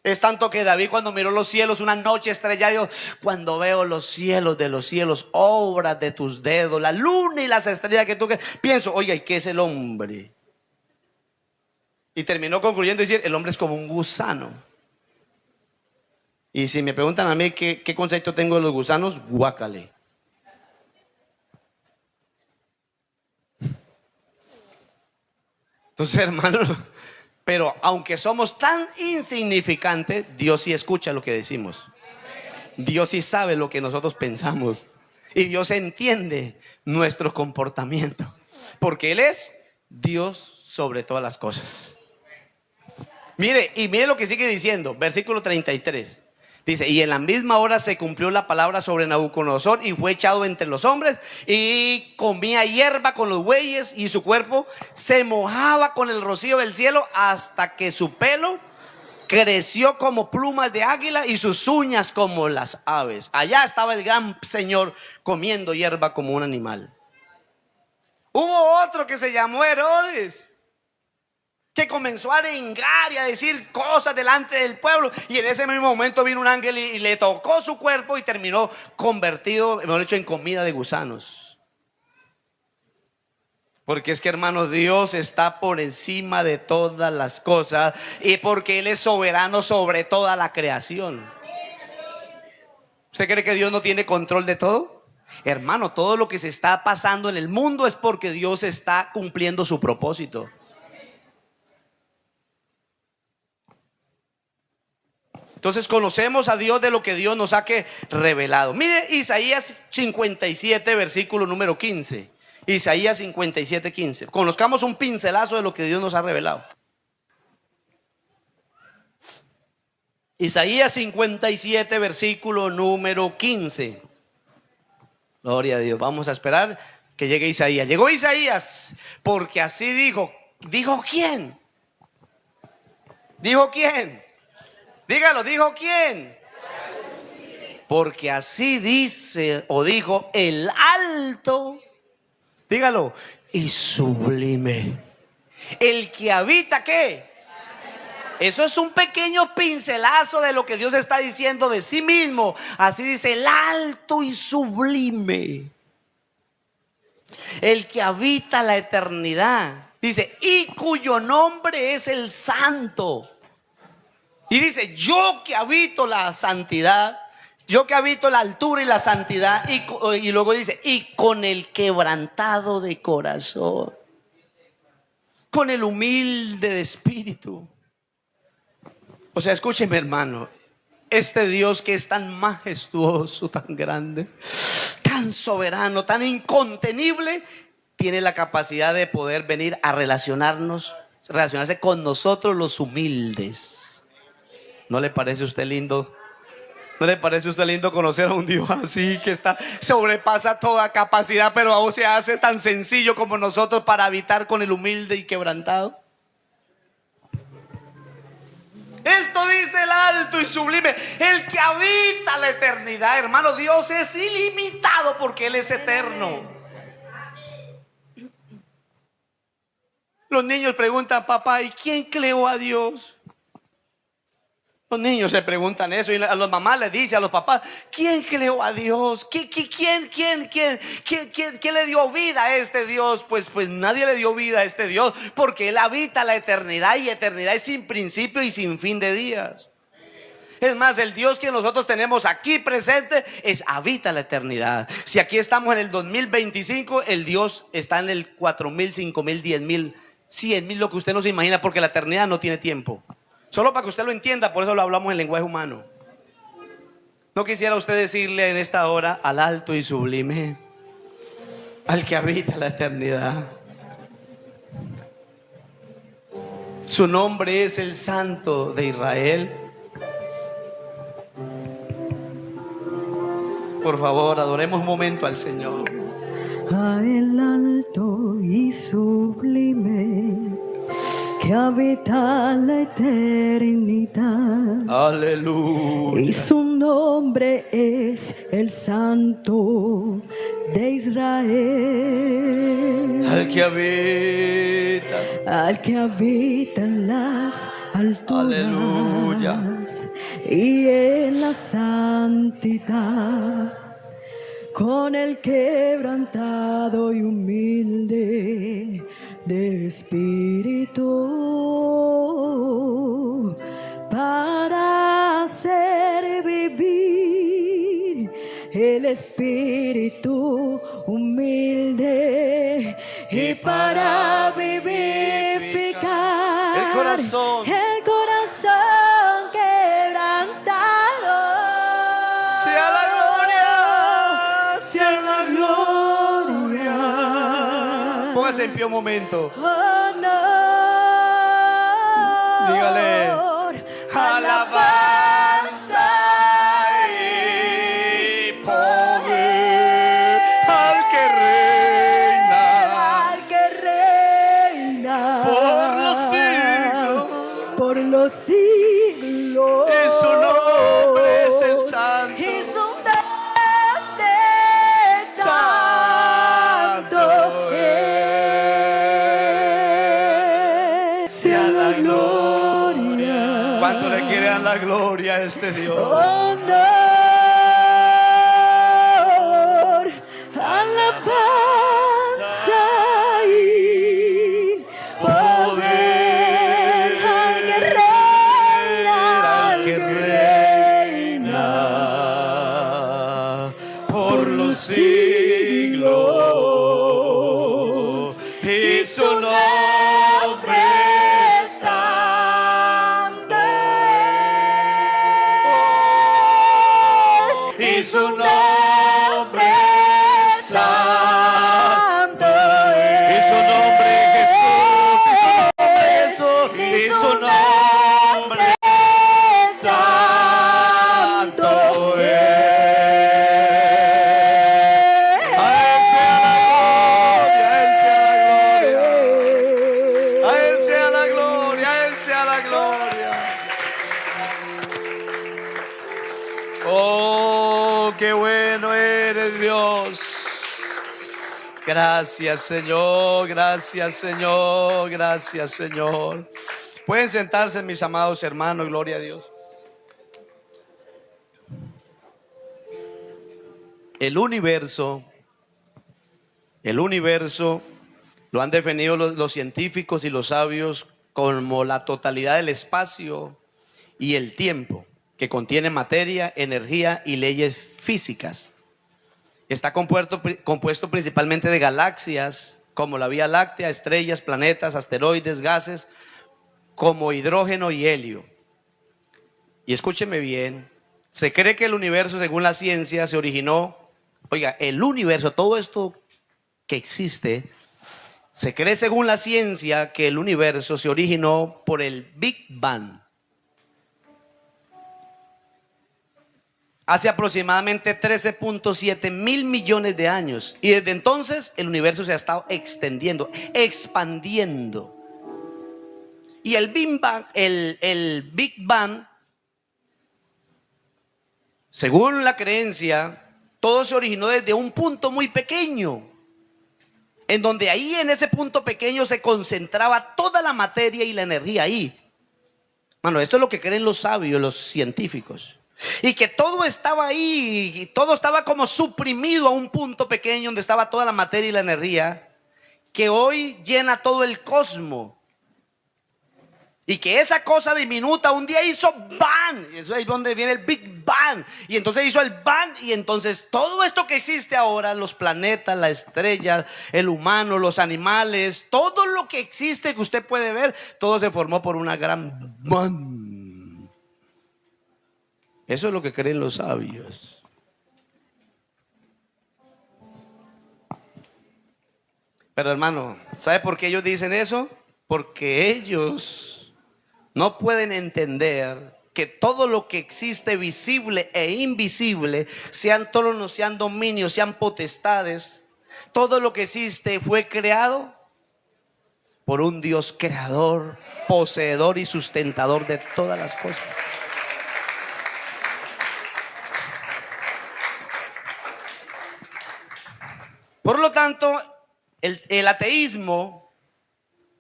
Es tanto que David, cuando miró los cielos una noche estrellada, dijo, cuando veo los cielos de los cielos, obras de tus dedos, la luna y las estrellas que tú pienso, oiga, ¿y qué es el hombre? Y terminó concluyendo decir, el hombre es como un gusano. Y si me preguntan a mí qué concepto tengo de los gusanos, guácale. Entonces, hermano, pero aunque somos tan insignificantes, Dios sí escucha lo que decimos. Dios sí sabe lo que nosotros pensamos. Y Dios entiende nuestro comportamiento. Porque Él es Dios sobre todas las cosas. Mire, y mire lo que sigue diciendo, versículo 33. Dice, y en la misma hora se cumplió la palabra sobre Nabucodonosor y fue echado entre los hombres y comía hierba con los bueyes y su cuerpo se mojaba con el rocío del cielo hasta que su pelo creció como plumas de águila y sus uñas como las aves. Allá estaba el gran Señor comiendo hierba como un animal. Hubo otro que se llamó Herodes, que comenzó a arengar y a decir cosas delante del pueblo, y en ese mismo momento vino un ángel y le tocó su cuerpo y terminó convertido, mejor dicho, en comida de gusanos. Porque es que, hermanos, Dios está por encima de todas las cosas y porque Él es soberano sobre toda la creación. ¿Usted cree que Dios no tiene control de todo? Hermano, todo lo que se está pasando en el mundo es porque Dios está cumpliendo su propósito. Entonces conocemos a Dios de lo que Dios nos ha revelado. Mire Isaías 57, versículo número 15. Isaías 57, 15. Conozcamos un pincelazo de lo que Dios nos ha revelado. Isaías 57, versículo número 15. Gloria a Dios. Vamos a esperar que llegue Isaías. Llegó Isaías, porque así dijo. ¿Dijo quién? ¿Dijo quién? Dígalo, ¿dijo quién? Porque así dice o dijo el alto, dígalo, y sublime, el que habita ¿qué? Eso es un pequeño pincelazo de lo que Dios está diciendo de sí mismo. Así dice el alto y sublime, el que habita la eternidad. Dice, y cuyo nombre es el Santo. Y dice, yo que habito la santidad, yo que habito la altura y la santidad. Y luego dice, y con el quebrantado de corazón, con el humilde de espíritu. O sea, escúcheme, hermano, este Dios que es tan majestuoso, tan grande, tan soberano, tan incontenible, tiene la capacidad de poder venir a relacionarse con nosotros los humildes. ¿No le parece a usted lindo? ¿No le parece a usted lindo conocer a un Dios así que sobrepasa toda capacidad, pero aún se hace tan sencillo como nosotros para habitar con el humilde y quebrantado? Esto dice el alto y sublime, el que habita la eternidad. Hermano, Dios es ilimitado porque Él es eterno. Los niños preguntan, papá, ¿y quién creó a Dios? Los niños se preguntan eso y a las mamás les dice a los papás, ¿quién creó a Dios? ¿Quién le dio vida a este Dios? Pues nadie le dio vida a este Dios, porque Él habita la eternidad, y eternidad es sin principio y sin fin de días. Es más, el Dios que nosotros tenemos aquí presente habita la eternidad. Si aquí estamos en el 2025, el Dios está en el 4,000, 5,000, 10,000, 100,000, lo que usted no se imagina, porque la eternidad no tiene tiempo. Solo para que usted lo entienda, por eso lo hablamos en lenguaje humano. ¿No quisiera usted decirle en esta hora al alto y sublime, al que habita la eternidad? Su nombre es el Santo de Israel. Por favor, adoremos un momento al Señor. A el alto y sublime, que habita la eternidad. Aleluya. Y su nombre es el Santo de Israel. Al que habita en las alturas. Aleluya. Y en la santidad, con el quebrantado y humilde de espíritu, para hacer vivir el espíritu humilde y para vivificar el corazón quebrantado. Sea la gloria, sea la gloria. Póngase en pie un momento. Oh, no. Dígale. Alabanza y poder al que reina, al que reina por los siglos. por los siglos. Y su nombre es el Santo. Y su nombre santo es. Sea la gloria. ¿Cuánto le quiere dar la gloria a este Dios? Honor, alabanza y poder al que reina por los siglos, y su nombre santo es. y su nombre santo es. y su nombre Jesús, y su nombre santo es. A él sea la gloria, a él sea la gloria, a él sea la gloria, a él sea la gloria. Oh, qué bueno eres, Dios. Gracias, Señor, gracias, Señor, gracias, Señor. Pueden sentarse, mis amados hermanos, gloria a Dios. El universo lo han definido los científicos y los sabios como la totalidad del espacio y el tiempo, que contiene materia, energía y leyes físicas. Está compuesto principalmente de galaxias como la Vía Láctea, estrellas, planetas, asteroides, gases como hidrógeno y helio. Y escúcheme bien, se cree que el universo, según la ciencia, se originó, oiga, el universo, todo esto que existe, se cree según la ciencia que el universo se originó por el Big Bang. Hace aproximadamente 13.7 mil millones de años. Y desde entonces el universo se ha estado extendiendo, expandiendo. Y el Big Bang, según la creencia, todo se originó desde un punto muy pequeño, en donde ahí en ese punto pequeño se concentraba toda la materia y la energía ahí. Bueno, esto es lo que creen los sabios, los científicos. Y que todo estaba ahí, y todo estaba como suprimido a un punto pequeño donde estaba toda la materia y la energía, que hoy llena todo el cosmos. Y que esa cosa diminuta un día hizo bang. Eso es donde viene el Big Bang. Y entonces hizo el bang. Y entonces todo esto que existe ahora, los planetas, la estrella, el humano, los animales, todo lo que existe que usted puede ver, todo se formó por una gran bang. Eso es lo que creen los sabios. Pero hermano, ¿sabe por qué ellos dicen eso? Porque ellos no pueden entender que todo lo que existe, visible e invisible, sean tronos, sean dominios, sean potestades, todo lo que existe fue creado por un Dios creador, poseedor y sustentador de todas las cosas. Por lo tanto, el ateísmo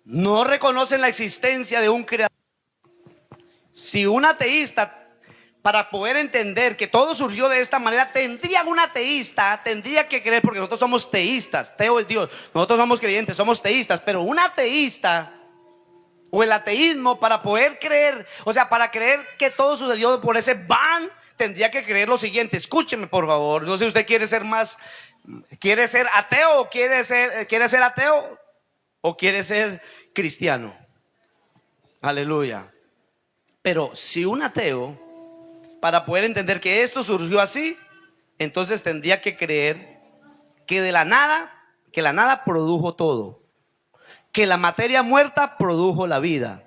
no reconoce la existencia de un creador. Si un ateísta, para poder entender que todo surgió de esta manera, un ateísta tendría que creer, porque nosotros somos teístas, teo es Dios, nosotros somos creyentes, somos teístas, pero un ateísta o el ateísmo, para poder creer, o sea, para creer que todo sucedió por ese bang, tendría que creer lo siguiente. Escúcheme por favor, no sé si usted quiere ser ateo o quiere ser ateo o quiere ser cristiano. Aleluya. Pero si un ateo, para poder entender que esto surgió así, entonces tendría que creer que la nada produjo todo, que la materia muerta produjo la vida,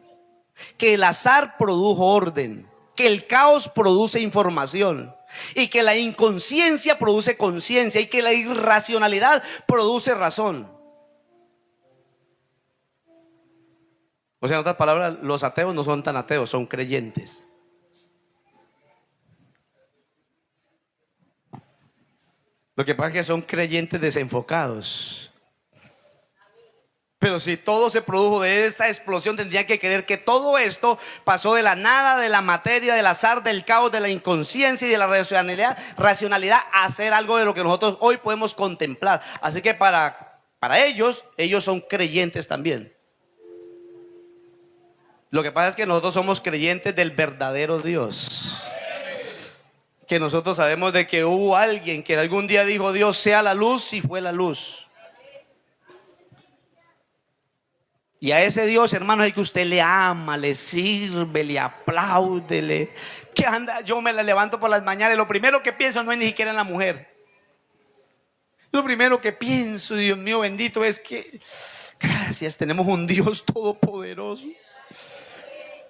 que el azar produjo orden, que el caos produce información y que la inconsciencia produce conciencia y que la irracionalidad produce razón. O sea, en otras palabras, los ateos no son tan ateos, son creyentes. Lo que pasa es que son creyentes desenfocados. Pero si todo se produjo de esta explosión, tendrían que creer que todo esto pasó de la nada, de la materia, del azar, del caos, de la inconsciencia y de la racionalidad a hacer algo de lo que nosotros hoy podemos contemplar. Así que para ellos son creyentes también. Lo que pasa es que nosotros somos creyentes del verdadero Dios. Que nosotros sabemos de que hubo alguien que algún día dijo: Dios sea la luz, y fue la luz. Y a ese Dios, hermanos, hay que usted le ama, le sirve, le aplaude, que anda. Yo me la levanto por las mañanas y lo primero que pienso no es ni siquiera en la mujer. Lo primero que pienso, Dios mío bendito, es que gracias, tenemos un Dios todopoderoso.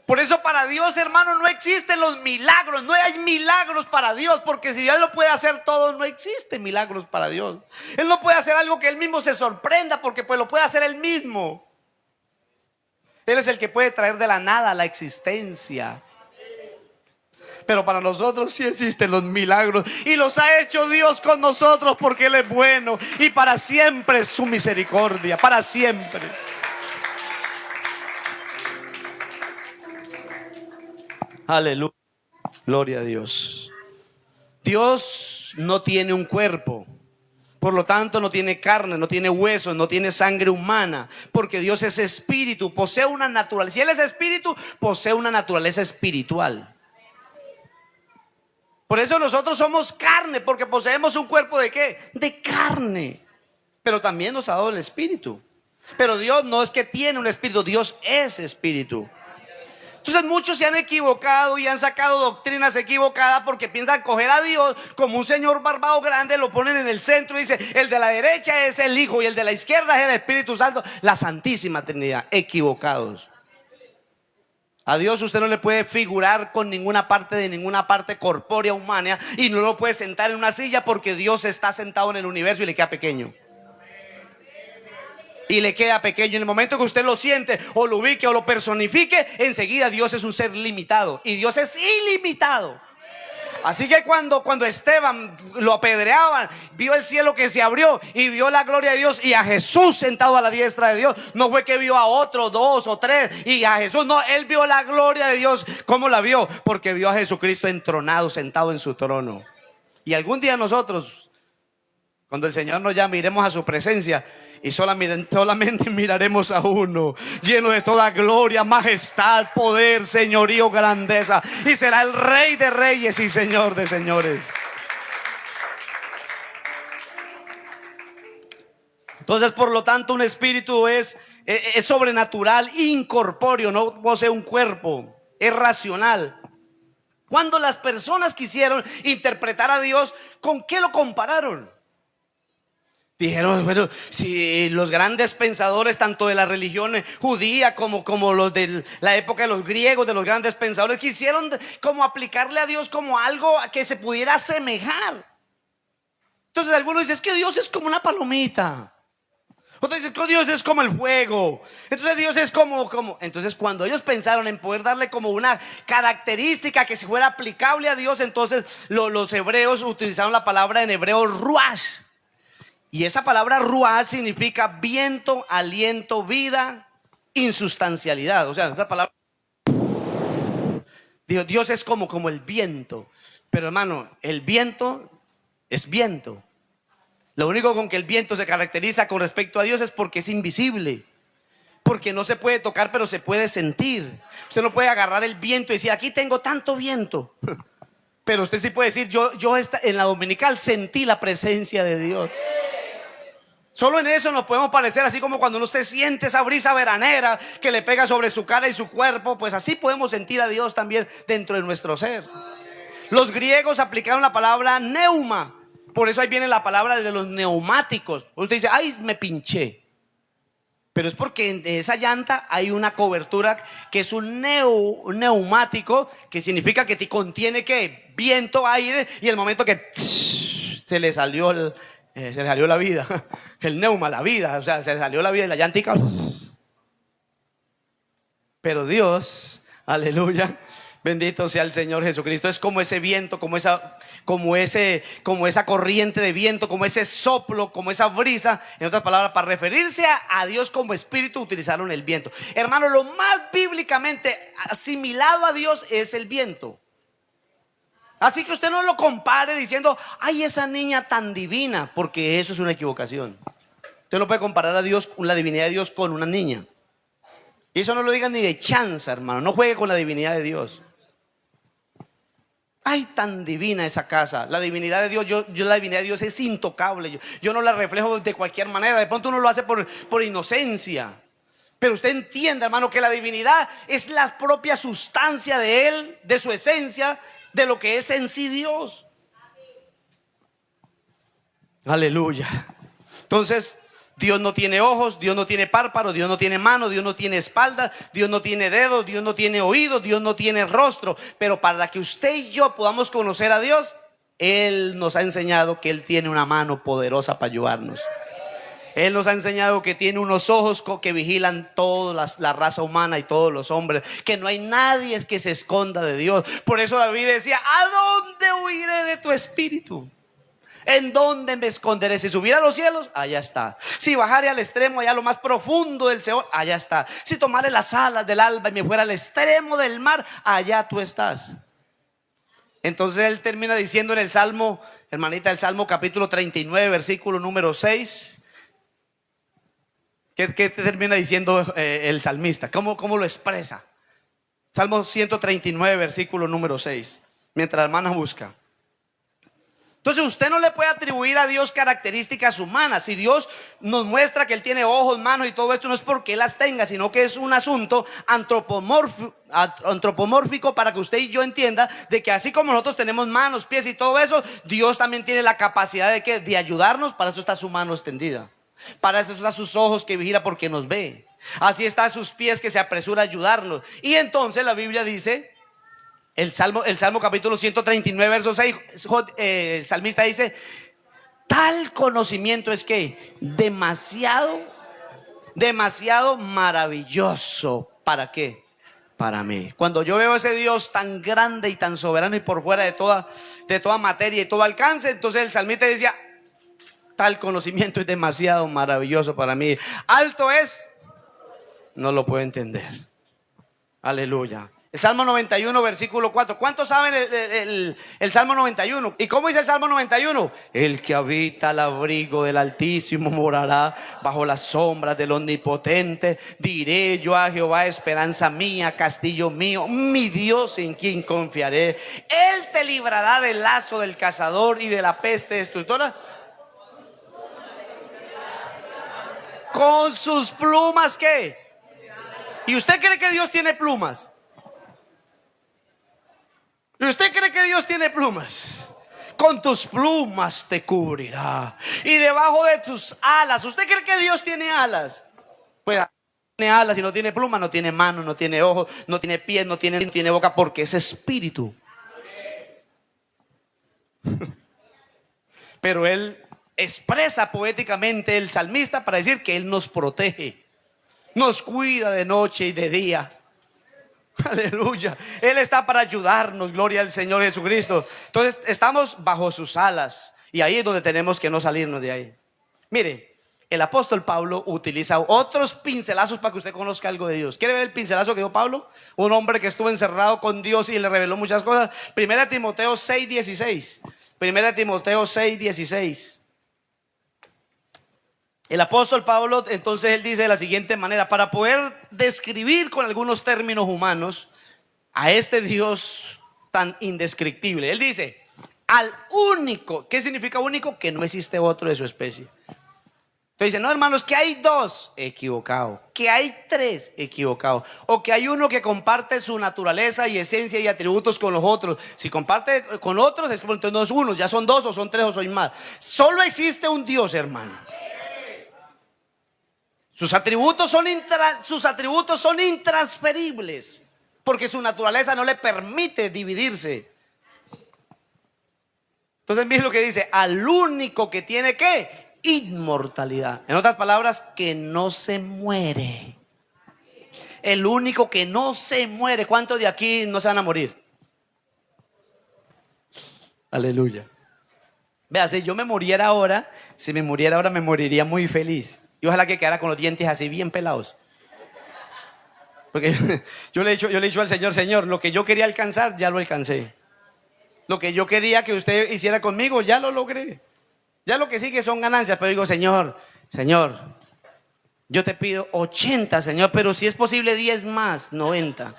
Por eso para Dios, hermano, no existen los milagros. No hay milagros para Dios, porque si Él lo puede hacer todo, no existen milagros para Dios. Él no puede hacer algo que Él mismo se sorprenda, porque pues lo puede hacer Él mismo. Él es el que puede traer de la nada la existencia. Pero para nosotros sí existen los milagros, y los ha hecho Dios con nosotros, porque Él es bueno y para siempre es su misericordia, para siempre. Aleluya, gloria a Dios. Dios no tiene un cuerpo, por lo tanto no tiene carne, no tiene huesos, no tiene sangre humana, porque Dios es espíritu, posee una naturaleza. Si Él es espíritu, posee una naturaleza espiritual. Por eso nosotros somos carne, porque poseemos un cuerpo ¿de qué? De carne. Pero también nos ha dado el espíritu. Pero Dios no es que tiene un espíritu, Dios es espíritu. Entonces muchos se han equivocado y han sacado doctrinas equivocadas porque piensan coger a Dios como un señor barbado grande, lo ponen en el centro y dice: el de la derecha es el Hijo y el de la izquierda es el Espíritu Santo, la Santísima Trinidad. Equivocados. A Dios usted no le puede figurar con ninguna parte de ninguna parte corpórea humana, y no lo puede sentar en una silla, porque Dios está sentado en el universo y le queda pequeño. Y le queda pequeño. En el momento que usted lo siente o lo ubique o lo personifique, enseguida Dios es un ser limitado y Dios es ilimitado. Así que cuando Esteban lo apedreaban, vio el cielo que se abrió y vio la gloria de Dios y a Jesús sentado a la diestra de Dios. No fue que vio a otro, dos o tres y a Jesús, no, él vio la gloria de Dios. ¿Cómo la vio? Porque vio a Jesucristo entronado, sentado en su trono. Y algún día nosotros, cuando el Señor nos llame, iremos a su presencia y solamente miraremos a uno, lleno de toda gloria, majestad, poder, señorío, grandeza, y será el Rey de reyes y Señor de señores. Entonces, por lo tanto, un espíritu es sobrenatural, incorpóreo, no posee un cuerpo, es racional. Cuando las personas quisieron interpretar a Dios, ¿con qué lo compararon? Dijeron: bueno, si los grandes pensadores, tanto de la religión judía como los de la época de los griegos, de los grandes pensadores, quisieron como aplicarle a Dios como algo a que se pudiera asemejar. Entonces algunos dicen: es que Dios es como una palomita. Otros dicen que Dios es como el fuego. Entonces Dios es como. Entonces cuando ellos pensaron en poder darle como una característica que se fuera aplicable a Dios, entonces los hebreos utilizaron la palabra en hebreo ruach. Y esa palabra ruach significa viento, aliento, vida, insustancialidad. O sea, esa palabra, Dios es como el viento. Pero hermano, el viento es viento. Lo único con que el viento se caracteriza con respecto a Dios es porque es invisible, porque no se puede tocar, pero se puede sentir. Usted no puede agarrar el viento y decir: aquí tengo tanto viento. Pero usted sí puede decir: yo en la dominical sentí la presencia de Dios. Solo en eso nos podemos parecer, así como cuando usted siente esa brisa veranera que le pega sobre su cara y su cuerpo, pues así podemos sentir a Dios también dentro de nuestro ser. Los griegos aplicaron la palabra neuma, por eso ahí viene la palabra de los neumáticos. Usted dice: ay, me pinché. Pero es porque en esa llanta hay una cobertura que es un neumático, que significa que te contiene ¿qué? Viento, aire, y el momento que se le salió la vida, el neuma, la vida, o sea, se le salió la vida y la llantica. Pero Dios, aleluya, bendito sea el Señor Jesucristo, es como ese viento, como esa corriente de viento, como ese soplo, como esa brisa. En otras palabras, para referirse a Dios como espíritu utilizaron el viento. Hermano, lo más bíblicamente asimilado a Dios es el viento. Así que usted no lo compare diciendo, ay, esa niña tan divina, porque eso es una equivocación. Usted no puede comparar a Dios, la divinidad de Dios, con una niña. Y eso no lo digan ni de chanza, hermano. No juegue con la divinidad de Dios. Ay, tan divina esa casa. La divinidad de Dios, la divinidad de Dios es intocable. Yo no la reflejo de cualquier manera. De pronto uno lo hace por inocencia. Pero usted entiende, hermano, que la divinidad es la propia sustancia de Él, de su esencia, de lo que es en sí Dios. Aleluya. Entonces, Dios no tiene ojos, Dios no tiene párpados, Dios no tiene manos, Dios no tiene espalda, Dios no tiene dedos, Dios no tiene oídos, Dios no tiene rostro. Pero para que usted y yo podamos conocer a Dios, Él nos ha enseñado que Él tiene una mano poderosa para ayudarnos. Él nos ha enseñado que tiene unos ojos que vigilan toda la raza humana y todos los hombres, que no hay nadie que se esconda de Dios. Por eso David decía, ¿a dónde huiré de tu espíritu? ¿En dónde me esconderé? Si subiera a los cielos, allá está. Si bajare al extremo, allá a lo más profundo del Seol, allá está. Si tomare las alas del alba y me fuera al extremo del mar, allá tú estás. Entonces él termina diciendo en el Salmo, hermanita, el Salmo capítulo 39, versículo número 6. ¿Qué termina diciendo el salmista? ¿Cómo lo expresa? Salmo 139, versículo número 6. Mientras la hermana busca. Entonces usted no le puede atribuir a Dios características humanas. Si Dios nos muestra que Él tiene ojos, manos y todo esto, no es porque Él las tenga, sino que es un asunto antropomórfico para que usted y yo entienda de que así como nosotros tenemos manos, pies y todo eso, Dios también tiene la capacidad de ayudarnos. Para eso está su mano extendida, para eso está sus ojos que vigila porque nos ve, así está sus pies que se apresura a ayudarnos. Y entonces la Biblia dice, el Salmo capítulo 139 verso 6, el salmista dice, tal conocimiento es que demasiado maravilloso. ¿Para qué? Para mí. Cuando yo veo a ese Dios tan grande y tan soberano y por fuera de toda materia y todo alcance, entonces el salmista decía, tal conocimiento es demasiado maravilloso para mí. Alto es, no lo puedo entender. Aleluya. El Salmo 91, versículo 4. ¿Cuántos saben el Salmo 91? ¿Y cómo dice el Salmo 91? El que habita al abrigo del Altísimo morará bajo las sombras del Omnipotente. Diré yo a Jehová, esperanza mía, castillo mío, mi Dios en quien confiaré. Él te librará del lazo del cazador y de la peste destructora. Con sus plumas, ¿qué? ¿Y usted cree que Dios tiene plumas? ¿Y usted cree que Dios tiene plumas? Con tus plumas te cubrirá y debajo de tus alas. ¿Usted cree que Dios tiene alas? Pues tiene alas y no tiene plumas, no tiene manos, no tiene ojos, no tiene pies, no tiene boca, porque es espíritu. Pero Él expresa poéticamente, el salmista, para decir que Él nos protege, nos cuida de noche y de día. Aleluya. Él está para ayudarnos, gloria al Señor Jesucristo. Entonces estamos bajo sus alas y ahí es donde tenemos que no salirnos de ahí. Mire, el apóstol Pablo utiliza otros pincelazos para que usted conozca algo de Dios. ¿Quiere ver el pincelazo que dio Pablo? Un hombre que estuvo encerrado con Dios y le reveló muchas cosas. 1 Timoteo 6:16. 1 Timoteo 6:16. El apóstol Pablo, entonces él dice de la siguiente manera, para poder describir con algunos términos humanos a este Dios tan indescriptible. Él dice, al único, ¿qué significa único? Que no existe otro de su especie. Entonces dice, no hermanos, que hay dos, equivocado. Que hay tres, equivocado. O que hay uno que comparte su naturaleza y esencia y atributos con los otros. Si comparte con otros, es como entonces no es uno, ya son dos o son tres o son más. Solo existe un Dios, hermano. Sus atributos son intransferibles, porque su naturaleza no le permite dividirse. Entonces miren lo que dice: al único que tiene ¿qué? Inmortalidad. En otras palabras, que no se muere. El único que no se muere. ¿Cuántos de aquí no se van a morir? Aleluya. Vea, si yo me muriera ahora, me moriría muy feliz. Y ojalá que quedara con los dientes así bien pelados. Porque yo le he dicho al Señor: Señor, lo que yo quería alcanzar, ya lo alcancé. Lo que yo quería que usted hiciera conmigo, ya lo logré. Ya lo que sigue son ganancias. Pero digo: Señor, yo te pido 80, Señor, pero si es posible 10 más, 90.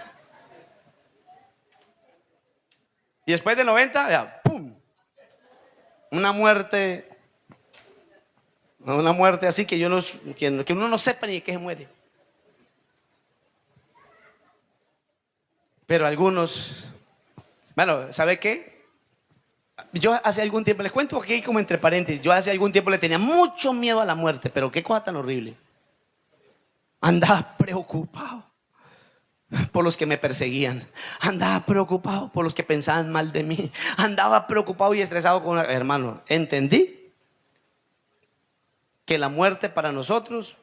Y después de 90, ya, ¡pum! Una muerte así que uno no sepa ni de qué se muere. Pero algunos, bueno, ¿sabe qué? Yo hace algún tiempo, les cuento aquí como entre paréntesis, yo hace algún tiempo le tenía mucho miedo a la muerte, pero qué cosa tan horrible. Andaba preocupado por los que me perseguían, andaba preocupado por los que pensaban mal de mí, andaba preocupado y estresado con hermano. Entendí que la muerte para nosotros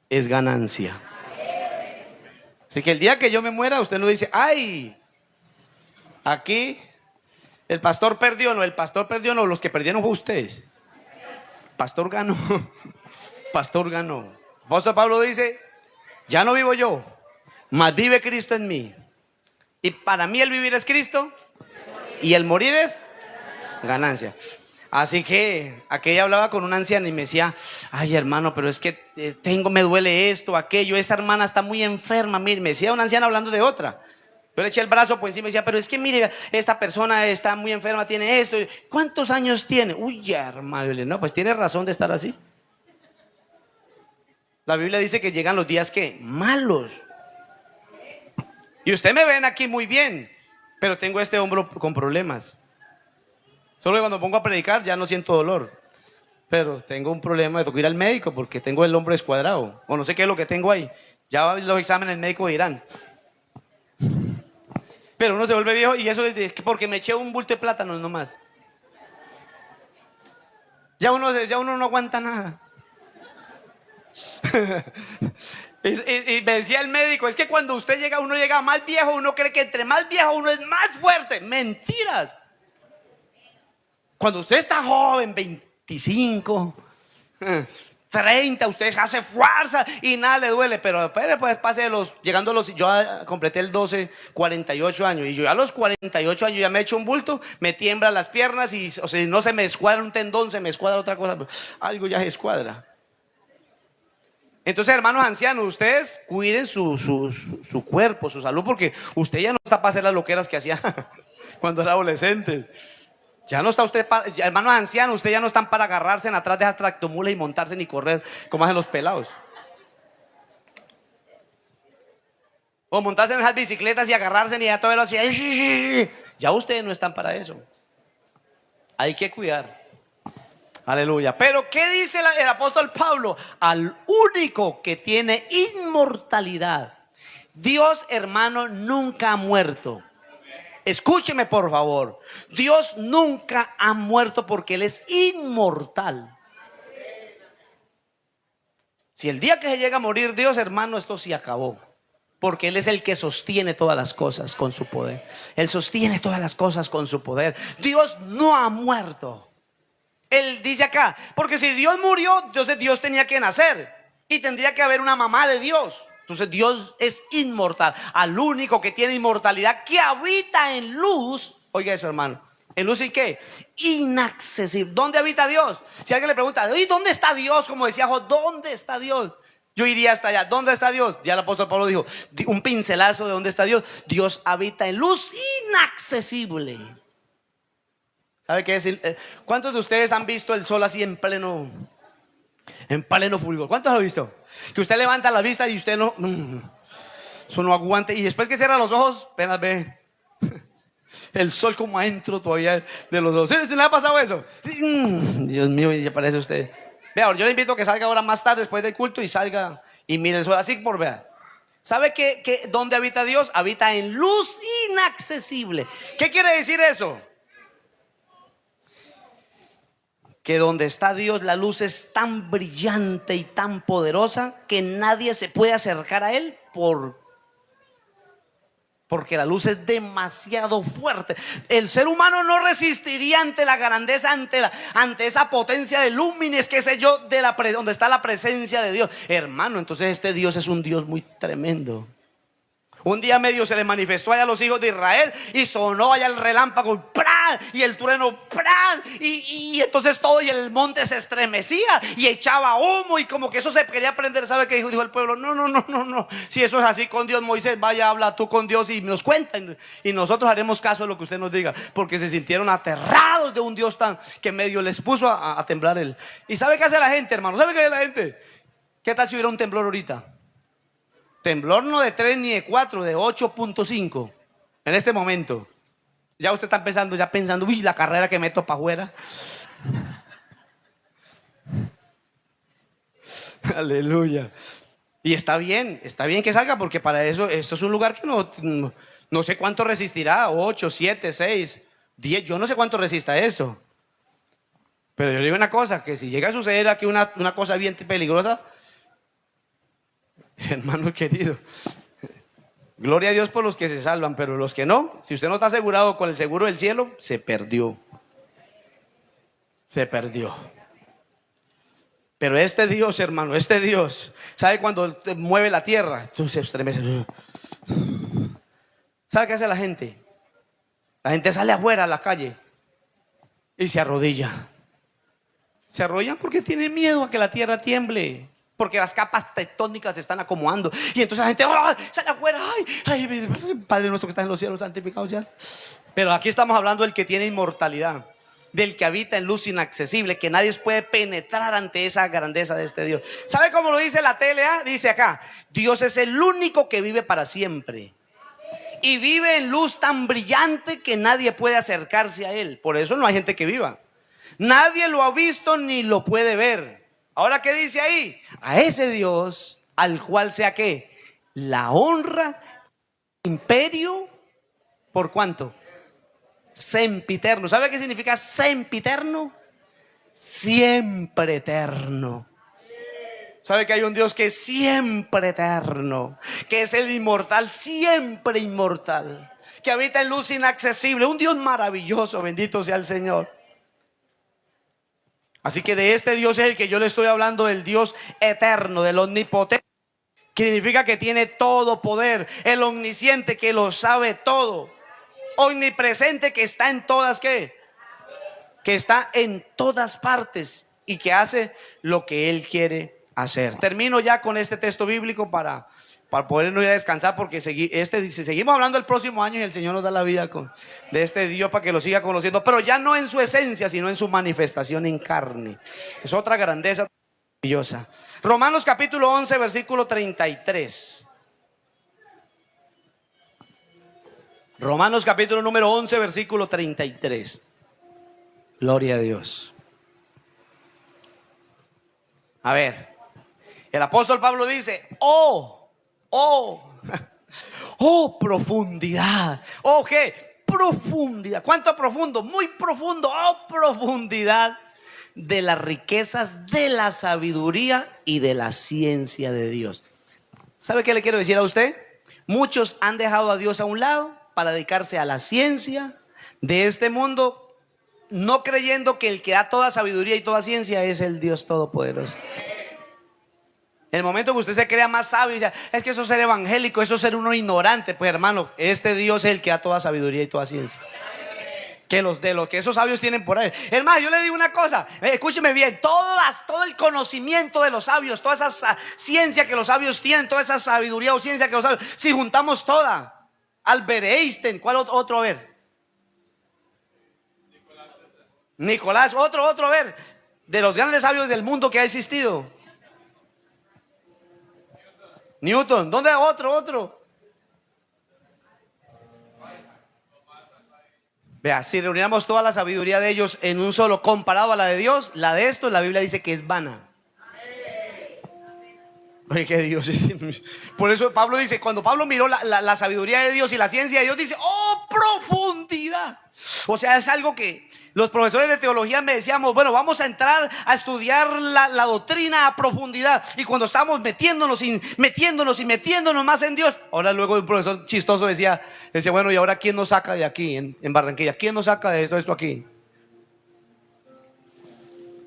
es ganancia. Así que el día que yo me muera, usted no dice: ay, aquí el pastor perdió. No, el pastor perdió, no, los que perdieron fue ustedes. Pastor ganó. Pastor ganó. Apóstol Pablo dice: ya no vivo yo, mas vive Cristo en mí. Y para mí el vivir es Cristo y el morir es ganancia. Así que aquella hablaba con una anciana y me decía: ay, hermano, pero es que me duele esto, aquello, esa hermana está muy enferma. Mire, me decía una anciana hablando de otra. Yo le eché el brazo por encima y decía: pero es que mire, esta persona está muy enferma, tiene esto. ¿Cuántos años tiene? Uy, hermano. Yo le digo: no, pues tiene razón de estar así. La Biblia dice que llegan los días que malos. Y usted me ven aquí muy bien, pero tengo este hombro con problemas. Solo que cuando pongo a predicar ya no siento dolor, pero tengo un problema, de tengo que ir al médico porque tengo el hombro descuadrado, o no sé qué es lo que tengo ahí. Ya los exámenes médicos dirán. Pero uno se vuelve viejo, y eso es porque me eché un bulto de plátanos nomás. Ya uno no aguanta nada. Y me decía el médico: es que cuando uno llega más viejo, uno cree que entre más viejo uno es más fuerte. Mentiras. Cuando usted está joven, 25, 30, usted hace fuerza y nada le duele. Pero después pase llegando a los, yo completé el 12, 48 años. Y yo a los 48 años ya me he hecho un bulto, me tiemblan las piernas y, o sea, no se me escuadra un tendón, se me escuadra otra cosa. Algo ya se escuadra. Entonces, hermanos ancianos, ustedes cuiden su cuerpo, su salud, porque usted ya no está para hacer las loqueras que hacía cuando era adolescente. Ya no está usted, hermanos ancianos, ustedes ya no están para agarrarse en atrás de esas tractomulas y montarse ni correr como hacen los pelados. O montarse en esas bicicletas y agarrarse y a todo velocidad. Ya ustedes no están para eso. Hay que cuidar. Aleluya. Pero ¿qué dice el apóstol Pablo? Al único que tiene inmortalidad. Dios, hermano, nunca ha muerto. Escúcheme por favor. Dios nunca ha muerto porque Él es inmortal. Si el día que se llega a morir Dios, hermano, esto se acabó. Porque Él es el que sostiene todas las cosas con su poder. Él sostiene todas las cosas con su poder. Dios no ha muerto. Él dice acá, porque si Dios murió, entonces Dios tenía que nacer y tendría que haber una mamá de Dios. Entonces Dios es inmortal. Al único que tiene inmortalidad, que habita en luz. Oiga eso, hermano. ¿En luz y qué? Inaccesible. ¿Dónde habita Dios? Si alguien le pregunta: ¿y dónde está Dios? Como decía Job, ¿dónde está Dios? Yo iría hasta allá. ¿Dónde está Dios? Ya el apóstol Pablo dijo un pincelazo de dónde está Dios. Dios habita en luz inaccesible. ¿Sabe qué decir? ¿Cuántos de ustedes han visto el sol así en pleno fulgor? ¿Cuántos lo han visto? Que usted levanta la vista y usted eso no aguante. Y después que cierra los ojos, apenas ve el sol como adentro todavía de los ojos. ¿Se le ha pasado eso? Dios mío, ya parece usted Vea, yo le invito a que salga ahora más tarde después del culto y salga y mire el sol así por ver. ¿Sabe dónde habita Dios? Habita en luz inaccesible. ¿Qué quiere decir eso? Que donde está Dios la luz es tan brillante y tan poderosa que nadie se puede acercar a Él porque la luz es demasiado fuerte. El ser humano no resistiría ante la grandeza, ante esa potencia de lúmenes, qué sé yo, donde está la presencia de Dios. Hermano, entonces este Dios es un Dios muy tremendo. Un día medio se le manifestó allá a los hijos de Israel y sonó allá el relámpago ¡prán! Y el trueno ¡prán! Y entonces todo y el monte se estremecía y echaba humo y como que eso se quería prender. ¿Sabe qué dijo el pueblo? No. Si eso es así con Dios, Moisés, vaya, habla tú con Dios y nos cuenta y nosotros haremos caso de lo que usted nos diga, porque se sintieron aterrados de un Dios tan que medio les puso a temblar él. ¿Y sabe qué hace la gente, hermano? ¿Sabe qué hace la gente? ¿Qué tal si hubiera un temblor ahorita? Temblor no de 3 ni de 4, de 8.5 en este momento. Ya usted está pensando, uy, la carrera que meto para afuera. Aleluya. Y está bien que salga, porque para eso, esto es un lugar que no sé cuánto resistirá, 8, 7, 6, 10, yo no sé cuánto resista esto. Pero yo le digo una cosa, que si llega a suceder aquí una cosa bien peligrosa, hermano querido, gloria a Dios por los que se salvan, pero los que no, si usted no está asegurado con el seguro del cielo, se perdió. Pero este Dios, hermano, este Dios, ¿sabe cuando mueve la tierra? Entonces se estremece. ¿Sabe qué hace la gente? La gente sale afuera a la calle y se arrodilla. Se arrodillan porque tienen miedo a que la tierra tiemble, porque las capas tectónicas se están acomodando. Y entonces la gente sale afuera. Ay, Padre nuestro que está en los cielos, santificado sea. Pero aquí estamos hablando del que tiene inmortalidad, del que habita en luz inaccesible, que nadie puede penetrar ante esa grandeza de este Dios. ¿Sabe cómo lo dice la TLA? Dice acá: Dios es el único que vive para siempre y vive en luz tan brillante que nadie puede acercarse a Él. Por eso no hay gente que viva. Nadie lo ha visto ni lo puede ver. Ahora, ¿qué dice ahí? A ese Dios, al cual sea ¿qué? La honra, imperio, ¿por cuánto? Sempiterno. ¿Sabe qué significa sempiterno? Siempre eterno. ¿Sabe que hay un Dios que es siempre eterno? Que es el inmortal, siempre inmortal, que habita en luz inaccesible. Un Dios maravilloso, bendito sea el Señor. Así que de este Dios es el que yo le estoy hablando, del Dios eterno, del omnipotente, que significa que tiene todo poder, el omnisciente que lo sabe todo, omnipresente que está en todas, ¿qué? Que está en todas partes y que hace lo que Él quiere hacer. Termino ya con este texto bíblico para podernos ir a descansar, porque si seguimos hablando el próximo año y el Señor nos da la vida de este Dios para que lo siga conociendo, pero ya no en su esencia, sino en su manifestación en carne. Es otra grandeza maravillosa. Romanos capítulo 11, versículo 33. Romanos capítulo número 11, versículo 33. Gloria a Dios. A ver, el apóstol Pablo dice: oh profundidad. Oh, ¿qué? Profundidad. ¿Cuánto profundo? Muy profundo. Oh, profundidad de las riquezas de la sabiduría y de la ciencia de Dios. ¿Sabe qué le quiero decir a usted? Muchos han dejado a Dios a un lado para dedicarse a la ciencia de este mundo, no creyendo que el que da toda sabiduría y toda ciencia es el Dios todopoderoso. En el momento que usted se crea más sabio y dice: es que eso es ser evangélico, eso es ser uno ignorante. Pues hermano, este Dios es el que da toda sabiduría y toda ciencia. Que que esos sabios tienen por ahí. Hermano, yo le digo una cosa, escúcheme bien: todo el conocimiento de los sabios, toda esa ciencia que los sabios tienen, toda esa sabiduría o ciencia que los sabios, si juntamos toda, Albert Einstein, ¿cuál otro? A ver, Nicolás, otro, a ver, de los grandes sabios del mundo que ha existido. Newton, ¿dónde? Otro. Vea, si reuniéramos toda la sabiduría de ellos en un solo comparado a la de Dios, la de estos, la Biblia dice que es vana. Oye, que Dios es. Por eso Pablo dice, cuando Pablo miró la sabiduría de Dios y la ciencia de Dios, dice, ¡oh, profundidad! O sea, es algo que los profesores de teología me decíamos, bueno, vamos a entrar a estudiar la doctrina a profundidad. Y cuando estábamos metiéndonos más en Dios, ahora luego un profesor chistoso decía, bueno, ¿y ahora quién nos saca de aquí en Barranquilla? ¿Quién nos saca de esto aquí?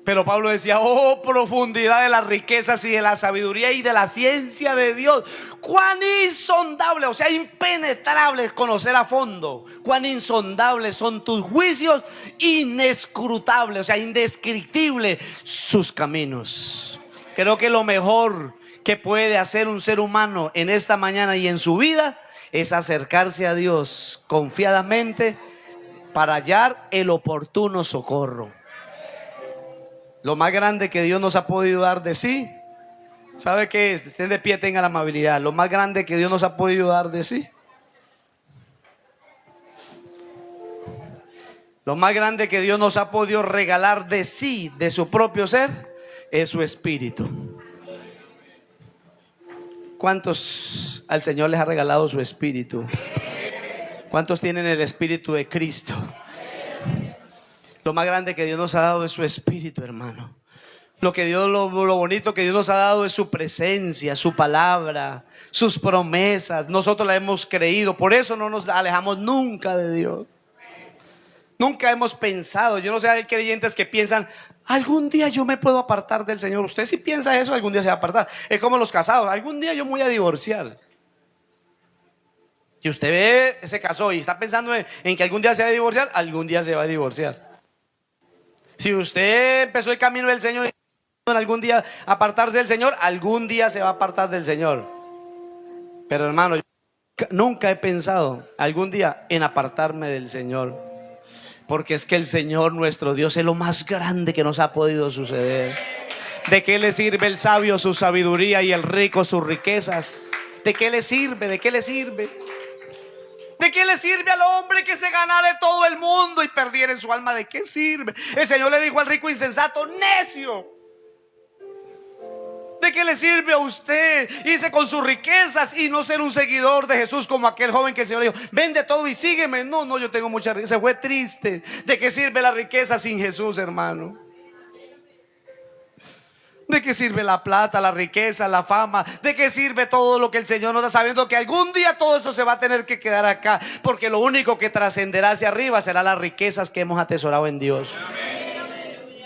Pero Pablo decía, oh, profundidad de las riquezas y de la sabiduría y de la ciencia de Dios. Cuán insondable, o sea, impenetrable es conocer a fondo. Cuán insondables son tus juicios, inescrutables, o sea, indescriptibles sus caminos. Creo que lo mejor que puede hacer un ser humano en esta mañana y en su vida es acercarse a Dios confiadamente para hallar el oportuno socorro. Lo más grande que Dios nos ha podido dar de sí, ¿sabe qué es? Estén de pie, tengan la amabilidad. Lo más grande que Dios nos ha podido dar de sí, lo más grande que Dios nos ha podido regalar de sí, de su propio ser, es su espíritu. ¿Cuántos al Señor les ha regalado su espíritu? ¿Cuántos tienen el espíritu de Cristo? Lo más grande que Dios nos ha dado es su espíritu, hermano. Lo bonito que Dios nos ha dado es su presencia, su palabra, sus promesas. Nosotros la hemos creído, por eso no nos alejamos nunca de Dios. Nunca hemos pensado, yo no sé, hay creyentes que piensan, algún día yo me puedo apartar del Señor. Usted si piensa eso, algún día se va a apartar. Es como los casados, algún día yo me voy a divorciar. Si usted se casó y está pensando en que algún día se va a divorciar, algún día se va a divorciar. Si usted empezó el camino del Señor y algún día apartarse del Señor, algún día se va a apartar del Señor. Pero hermano, yo nunca he pensado algún día en apartarme del Señor, porque es que el Señor nuestro Dios es lo más grande que nos ha podido suceder. ¿De qué le sirve el sabio su sabiduría y el rico sus riquezas? ¿De qué le sirve? ¿De qué le sirve? ¿De qué le sirve al hombre que se ganare todo el mundo y perdiere su alma? ¿De qué sirve? El Señor le dijo al rico insensato, necio. ¿De qué le sirve a usted irse con sus riquezas y no ser un seguidor de Jesús como aquel joven que el Señor le dijo, vende todo y sígueme? No, yo tengo mucha riqueza. Se fue triste. ¿De qué sirve la riqueza sin Jesús, hermano? ¿De qué sirve la plata, la riqueza, la fama? ¿De qué sirve todo lo que el Señor nos da, sabiendo que algún día todo eso se va a tener que quedar acá? Porque lo único que trascenderá hacia arriba será las riquezas que hemos atesorado en Dios.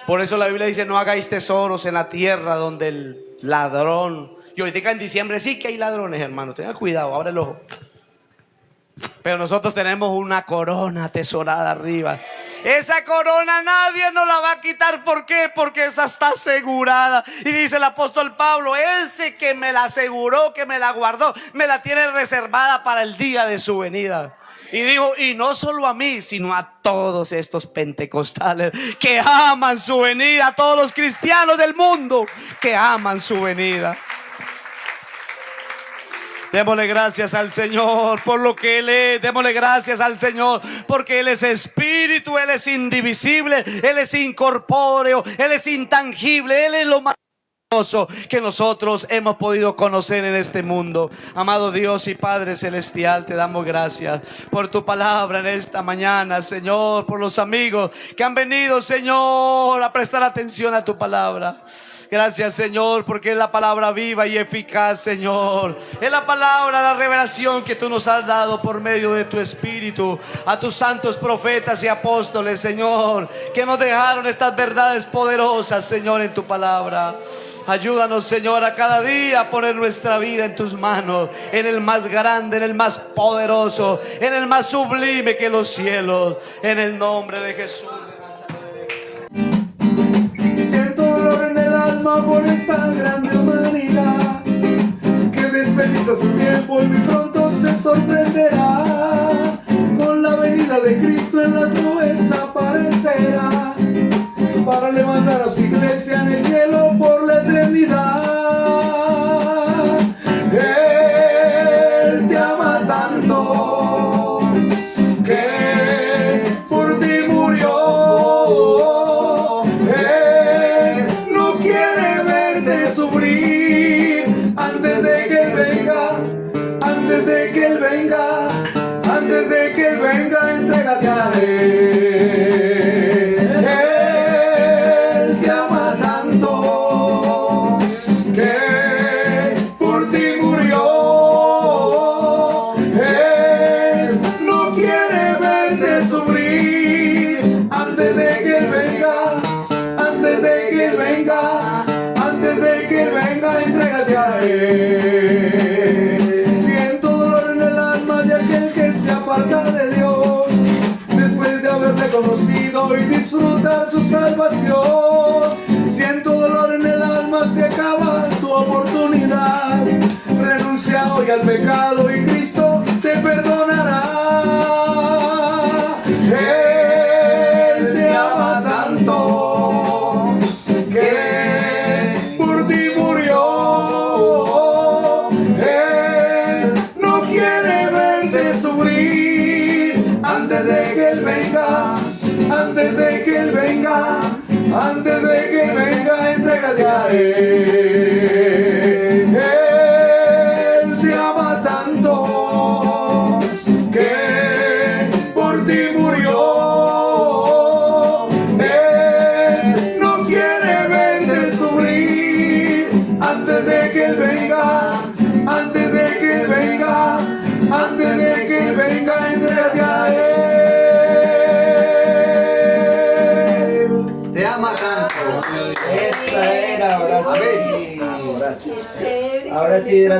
Por eso la Biblia dice, no hagáis tesoros en la tierra donde el ladrón... Y ahorita en diciembre sí que hay ladrones, hermano, tenga cuidado, abre el ojo. Pero nosotros tenemos una corona atesorada arriba. Esa corona nadie nos la va a quitar. ¿Por qué? Porque esa está asegurada. Y dice el apóstol Pablo, ese que me la aseguró, que me la guardó, me la tiene reservada para el día de su venida. Y dijo, y no solo a mí, sino a todos estos pentecostales que aman su venida, a todos los cristianos del mundo que aman su venida. Démosle gracias al Señor por lo que Él es. Démosle gracias al Señor porque Él es espíritu, Él es indivisible, Él es incorpóreo, Él es intangible, Él es lo más que nosotros hemos podido conocer en este mundo. Amado Dios y Padre Celestial, te damos gracias por tu palabra en esta mañana, Señor, por los amigos que han venido, Señor, a prestar atención a tu palabra. Gracias, Señor, porque es la palabra viva y eficaz, Señor. Es la palabra, la revelación que tú nos has dado por medio de tu Espíritu a tus santos profetas y apóstoles, Señor, que nos dejaron estas verdades poderosas, Señor, en tu palabra. Ayúdanos, Señor, a cada día a poner nuestra vida en tus manos, en el más grande, en el más poderoso, en el más sublime que los cielos, en el nombre de Jesús de Nazaret. Siento dolor en el alma por esta grande humanidad que desperdicia su tiempo y muy pronto se sorprenderá. Con la venida de Cristo en las nubes aparecerá para levantar a su iglesia en el cielo por la eternidad. Él te ama tanto que por Él venga, antes de que Él venga, entrégate a Él. Siento dolor en el alma de aquel que se aparta de Dios, después de haberle conocido y disfrutar su salvación. Siento dolor en el alma, se acaba tu oportunidad. Renuncia hoy al pecado y Cristo te perdonará. Él te ama tanto que por ti murió. Él no quiere verte sufrir. Antes de que Él venga, antes de que Él venga, antes de que Él venga, entrégate a Él. Él te ama tanto que por ti murió. Él no quiere verte sufrir. Antes de que Él venga, antes de que Él venga, antes de que Él venga, entrégate a Él. Te ama tanto. Esa era, ahora sí. Amén. Ahora sí. Ahora sí.